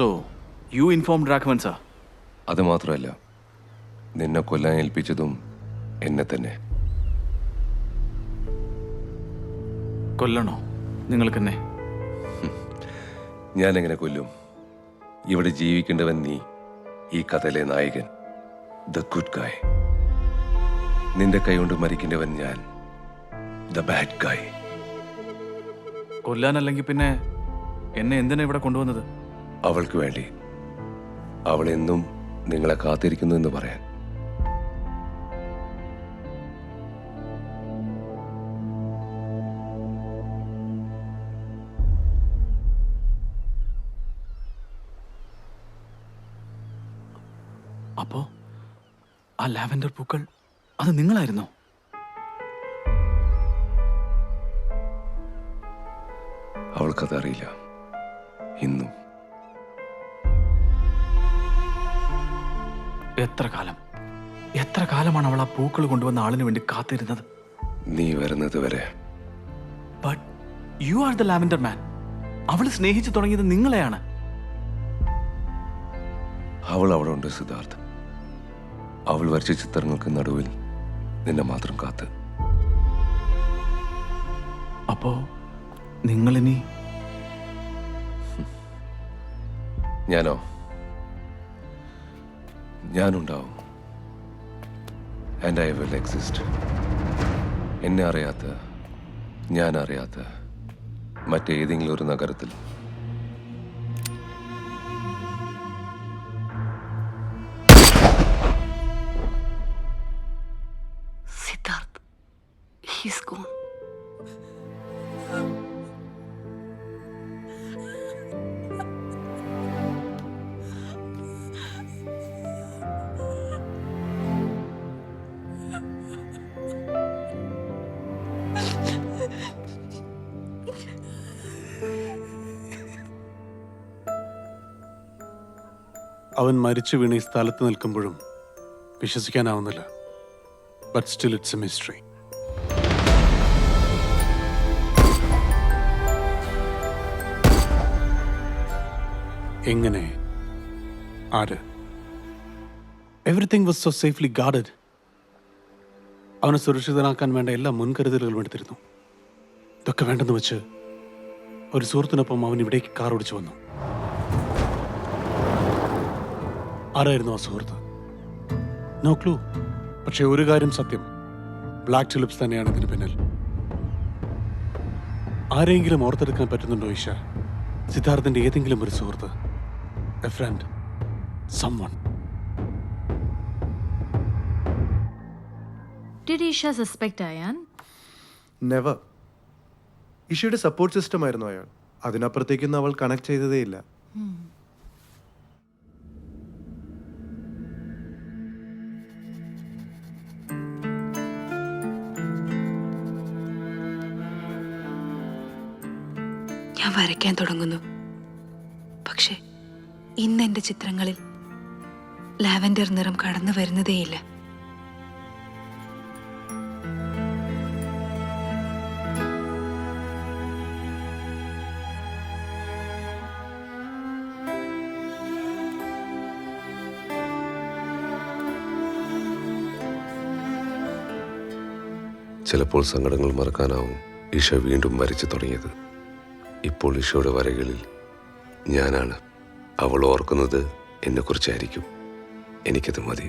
So, you informed Raghavan sir? അത് മാത്രമല്ല, നിന്നെ കൊല്ലാൻ ഏൽപ്പിച്ചതും എന്നെ തന്നെ. കൊല്ലണോ നിങ്ങൾക്കെന്നെ? ഞാൻ എങ്ങനെ കൊല്ലും? ഇവിടെ ജീവിക്കേണ്ടവൻ നീ, ഈ കഥയിലെ നായകൻ, ദ ഗുഡ് ഗായ്. നിന്റെ കൈകൊണ്ട് മരിക്കേണ്ടവൻ ഞാൻ, ദ ബാഡ് ഗായ്. കൊല്ലാനല്ലെങ്കിൽ പിന്നെ എന്നെ എന്തിനാ ഇവിടെ കൊണ്ടുവന്നത്? അവൾക്ക് വേണ്ടി. അവൾ എന്നും നിങ്ങളെ കാത്തിരിക്കുന്നു എന്ന് പറയാൻ. അപ്പോ ആ ലാവൻഡർ പൂക്കൾ അത് നിങ്ങളായിരുന്നോ? അവൾക്കതറിയില്ല ഇന്നും. എത്ര കാലമാണ് അവൾ ആ പൂക്കൾ കൊണ്ടുവന്ന ആളിന് വേണ്ടി കാത്തിരുന്നത്? നീ വരുന്നത് വരെ. But you are the lavender man. അവൾ സ്നേഹിച്ചു തുടങ്ങിയത് നിങ്ങളെയാണ്. അവൾ അവിടെ ഉണ്ട് സിദ്ധാർത്ഥ്. അവൾ വരച്ച ചിത്രങ്ങൾക്ക് നടുവിൽ നിന്നെ മാത്രം കാത്ത്. അപ്പോ നിങ്ങളിനി? ഞാനോ? ഞാനുണ്ടാവും. And I will exist. എന്നെ അറിയാത്ത, ഞാൻ അറിയാത്ത മറ്റേതെങ്കിലും ഒരു നഗരത്തിൽ. Siddharth, he's gone. അവൻ മരിച്ചു വീണ ഈ സ്ഥലത്ത് നിൽക്കുമ്പോഴും വിശ്വസിക്കാനാവുന്നില്ല. But still it's a mystery. എങ്ങനെ? ആര്? Everything was so safely guarded. അവനെ സുരക്ഷിതനാക്കാൻ വേണ്ട എല്ലാ മുൻകരുതലുകളും എടുത്തിരുന്നു. ഇതൊക്കെ വേണ്ടെന്ന് വെച്ച് ഒരു സുഹൃത്തിനൊപ്പം അവൻ ഇവിടേക്ക് കാർ ഓടിച്ചു വന്നു. ആരായിരുന്നു ആ സുഹൃത്ത്? No clue. പക്ഷെ ഒരു കാര്യം സത്യം, ബ്ലാക്ക് ടുലിപ്സ് തന്നെയാണ് ഇതിന് പിന്നിൽ. ആരെങ്കിലും ഓർത്തെടുക്കാൻ പറ്റുന്നുണ്ടോ ഈശ? സിദ്ധാർത്ഥിന്റെ ഏതെങ്കിലും ഒരു സുഹൃത്ത്, a friend, someone. Did Isha suspect Ayan? Never. ഇഷയുടെ സപ്പോർട്ട് സിസ്റ്റം ആയിരുന്നു അയാൾ. അതിനപ്പുറത്തേക്കൊന്നും അവൾ കണക്ട് ചെയ്തതേയില്ല. ഞാൻ വരയ്ക്കാൻ തുടങ്ങുന്നു. പക്ഷെ ഇന്ന് എൻ്റെ ചിത്രങ്ങളിൽ ലാവൻഡർ നിറം കടന്നു വരുന്നതേയില്ല. ചിലപ്പോൾ സങ്കടങ്ങൾ മറക്കാനാവും ഈശ വീണ്ടും വരച്ചു തുടങ്ങിയത്. ഇപ്പോൾ ഈശോയുടെ വരകളിൽ ഞാനാണ്. അവൾ ഓർക്കുന്നത് എന്നെക്കുറിച്ചായിരിക്കും. എനിക്കത് മതി.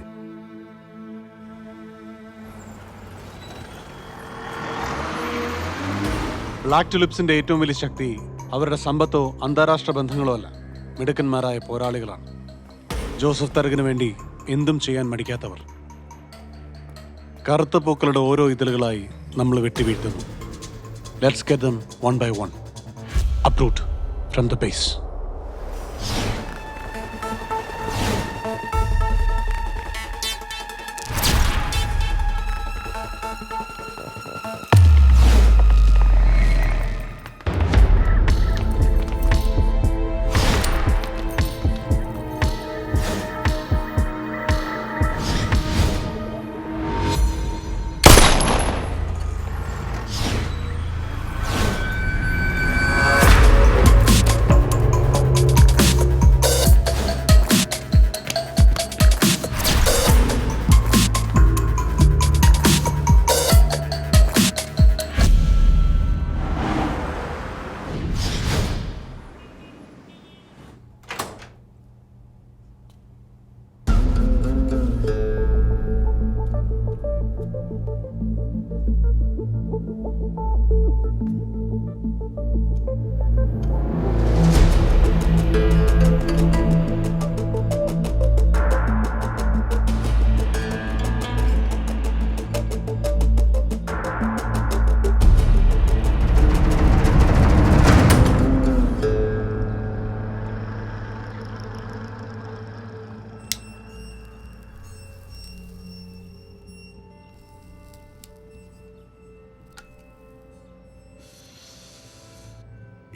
ബ്ലാക്ക് ടുലിപ്സിന്റെ ഏറ്റവും വലിയ ശക്തി അവരുടെ സമ്പത്തോ അന്താരാഷ്ട്ര ബന്ധങ്ങളോ അല്ല, മിടുക്കന്മാരായ പോരാളികളാണ്. ജോസഫ് തരകിന് വേണ്ടി എന്തും ചെയ്യാൻ മടിക്കാത്തവർ. കറുത്ത പൂക്കളുടെ ഓരോ ഇതളുകളായി നമ്മൾ വെട്ടിവീഴ്ത്തുന്നു. Let's get them one by one, uproot from the base.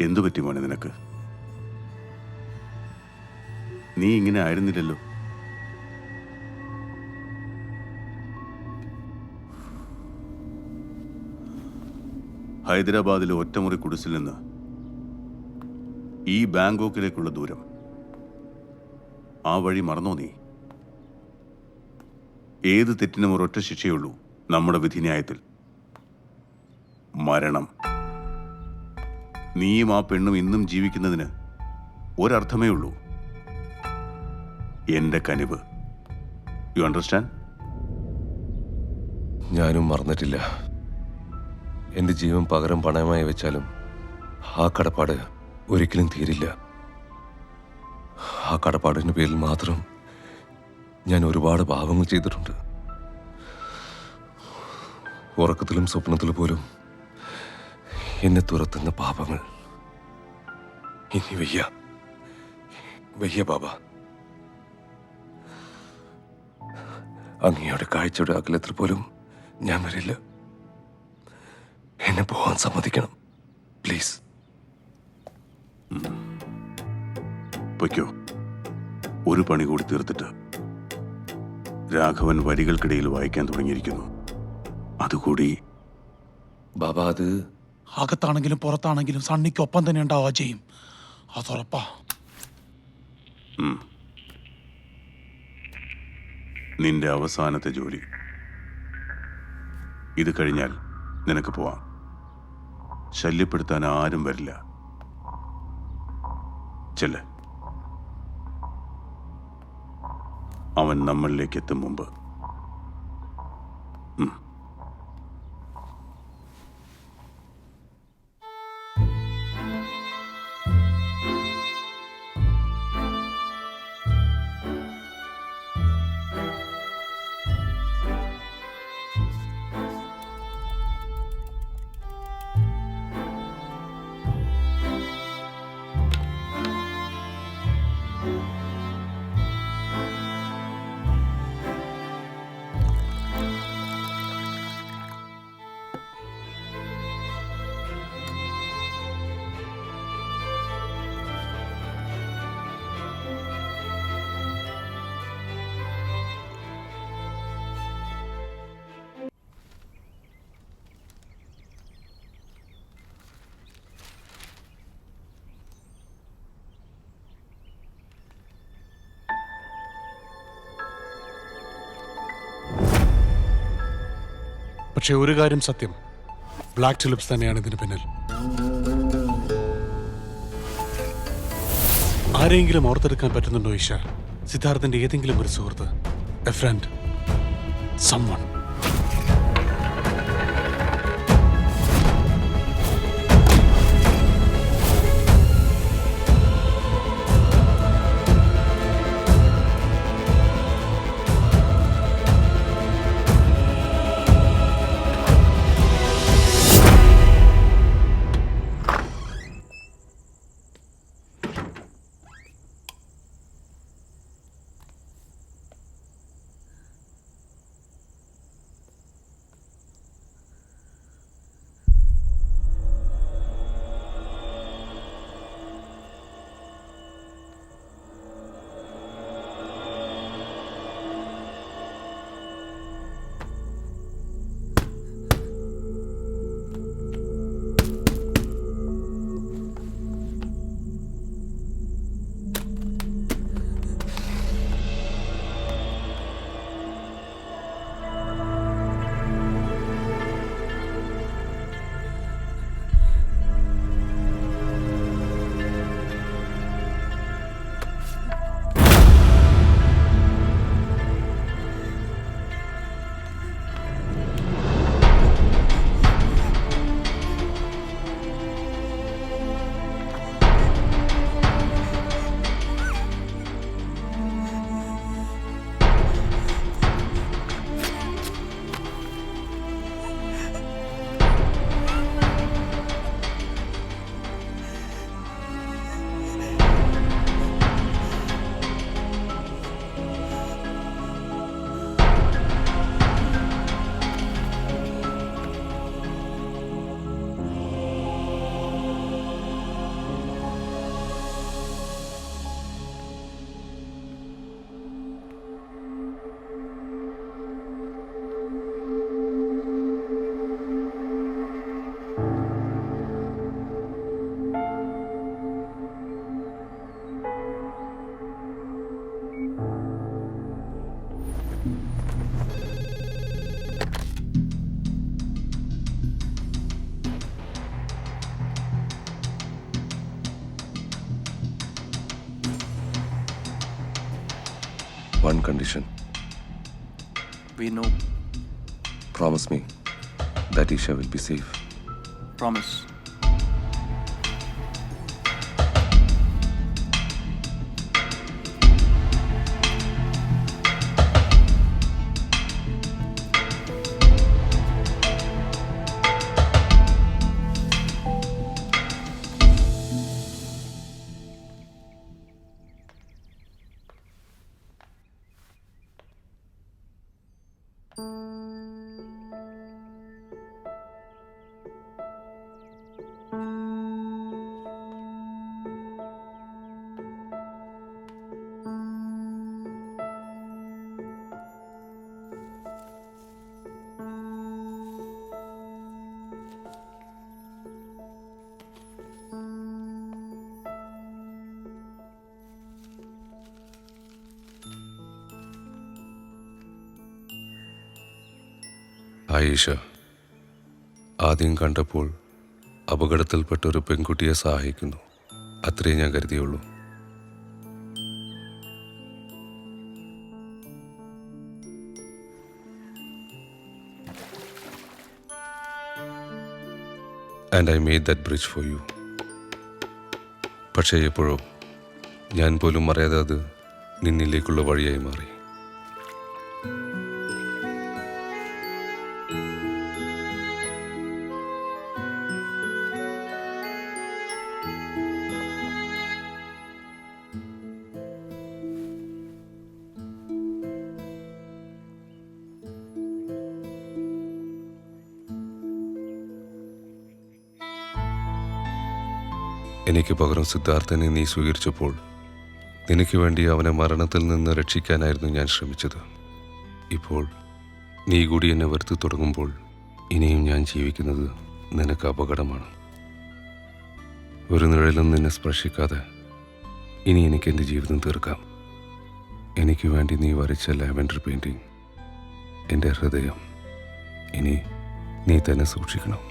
എന്തു പറ്റി മോനെ നിനക്ക്? നീ ഇങ്ങനെ ആയിരുന്നില്ലല്ലോ. ഹൈദരാബാദിലെ ഒറ്റമുറി കുടിസിൽ നിന്ന് ഈ ബാങ്കോക്കിലേക്കുള്ള ദൂരം, ആ വഴി മറന്നോ നീ? ഏത് തെറ്റിനും ഒരൊറ്റ ശിക്ഷയുള്ളൂ നമ്മുടെ വിധിന്യായത്തിൽ, മരണം. നീയും ആ പെണ്ണും ഇന്നും ജീവിക്കുന്നതിന് ഒരർത്ഥമേ ഉള്ളൂ, എന്റെ കനിവ്. You understand? ഞാനും മറന്നിട്ടില്ല. എൻ്റെ ജീവൻ പകരം പണയമായി വെച്ചാലും ആ കടപ്പാട് ഒരിക്കലും തീരില്ല. ആ കടപ്പാടിൻ്റെ പേരിൽ മാത്രം ഞാൻ ഒരുപാട് പാപങ്ങൾ ചെയ്തിട്ടുണ്ട്. ഉറക്കത്തിലും സ്വപ്നത്തിലും പോലും എന്നെ തുരത്തുന്ന പാപങ്ങൾ. ഇനി വയ്യ ബാബ. അങ്ങയുടെ കാഴ്ചയുടെ അകലത്തിൽ പോലും ഞാൻ വരില്ല. എന്നെ പോകാൻ സമ്മതിക്കണം, പ്ലീസ്. പൊയ്ക്കോ. ഒരു പണി കൂടി തീർത്തിട്ട് രാഘവൻ വരികൾക്കിടയിൽ വായിക്കാൻ തുടങ്ങിയിരിക്കുന്നു. അതുകൂടി ബാബ, അത് അകത്താണെങ്കിലും പുറത്താണെങ്കിലും സണ്ണിക്കൊപ്പം തന്നെ ഉണ്ടാവുക ചെയ്യും, അതുറപ്പാ. നിന്റെ അവസാനത്തെ ജോലി ഇത് കഴിഞ്ഞാൽ നിനക്ക് പോവാം. ശല്യപ്പെടുത്താൻ ആരും വരില്ല. ചെല്ല്. അവൻ നമ്മളിലേക്ക് എത്തും മുമ്പ്. പക്ഷെ ഒരു കാര്യം സത്യം, ബ്ലാക്ക് ടുലിപ്സ് തന്നെയാണ് ഇതിന് പിന്നിൽ. ആരെങ്കിലും ഓർത്തെടുക്കാൻ പറ്റുന്നുണ്ടോ ഈശ? സിദ്ധാർത്ഥന്റെ ഏതെങ്കിലും ഒരു സുഹൃത്ത്, a friend, someone. One condition. We know. Promise me that Isha will be safe. Promise. Ayesha ആദ്യം കണ്ടപ്പോൾ അപകടത്തിൽപ്പെട്ട ഒരു പെൺകുട്ടിയെ സഹായിക്കുന്നു, അത്രേ ഞാൻ കരുതിയുള്ളൂ. And I made that bridge for you. പക്ഷേ എപ്പോഴോ ഞാൻ പോലും അറിയാതെ അത് നിന്നിലേക്കുള്ള വഴിയായി മാറി. എനിക്ക് പകരം സിദ്ധാർത്ഥനെ നീ സ്വീകരിച്ചപ്പോൾ നിനക്ക് വേണ്ടി അവനെ മരണത്തിൽ നിന്ന് രക്ഷിക്കാനായിരുന്നു ഞാൻ ശ്രമിച്ചത്. ഇപ്പോൾ നീ കൂടി എന്നെ വെറുത്തു തുടങ്ങുമ്പോൾ ഇനിയും ഞാൻ ജീവിക്കുന്നത് നിനക്ക് അപകടമാണ്. ഒരു നിഴലും നിന്നെ സ്പർശിക്കാതെ ഇനി എനിക്ക് എൻ്റെ ജീവിതം തീർക്കാം. എനിക്ക് വേണ്ടി നീ വരച്ച ലാവൻഡർ പെയിൻറ്റിങ്, എൻ്റെ ഹൃദയം ഇനി നീ തന്നെ സൂക്ഷിക്കണം.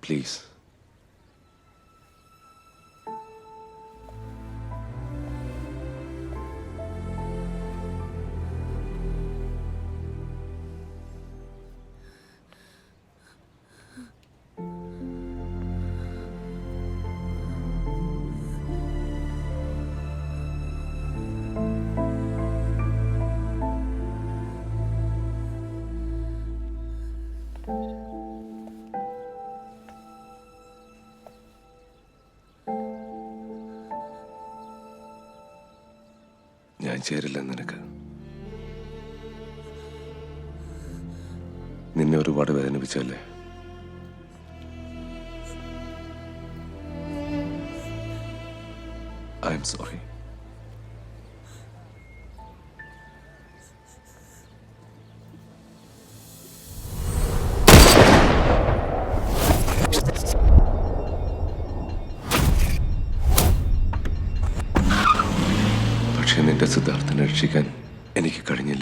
Please. ഞാൻ ചേരില്ല നിനക്ക്. നിന്നെ ഒരുപാട് വേദനിപ്പിച്ചല്ലേ. I am sorry. പക്ഷെ നിന്റെ സിദ്ധാർത്ഥനെ രക്ഷിക്കാൻ എനിക്ക് കഴിഞ്ഞില്ല.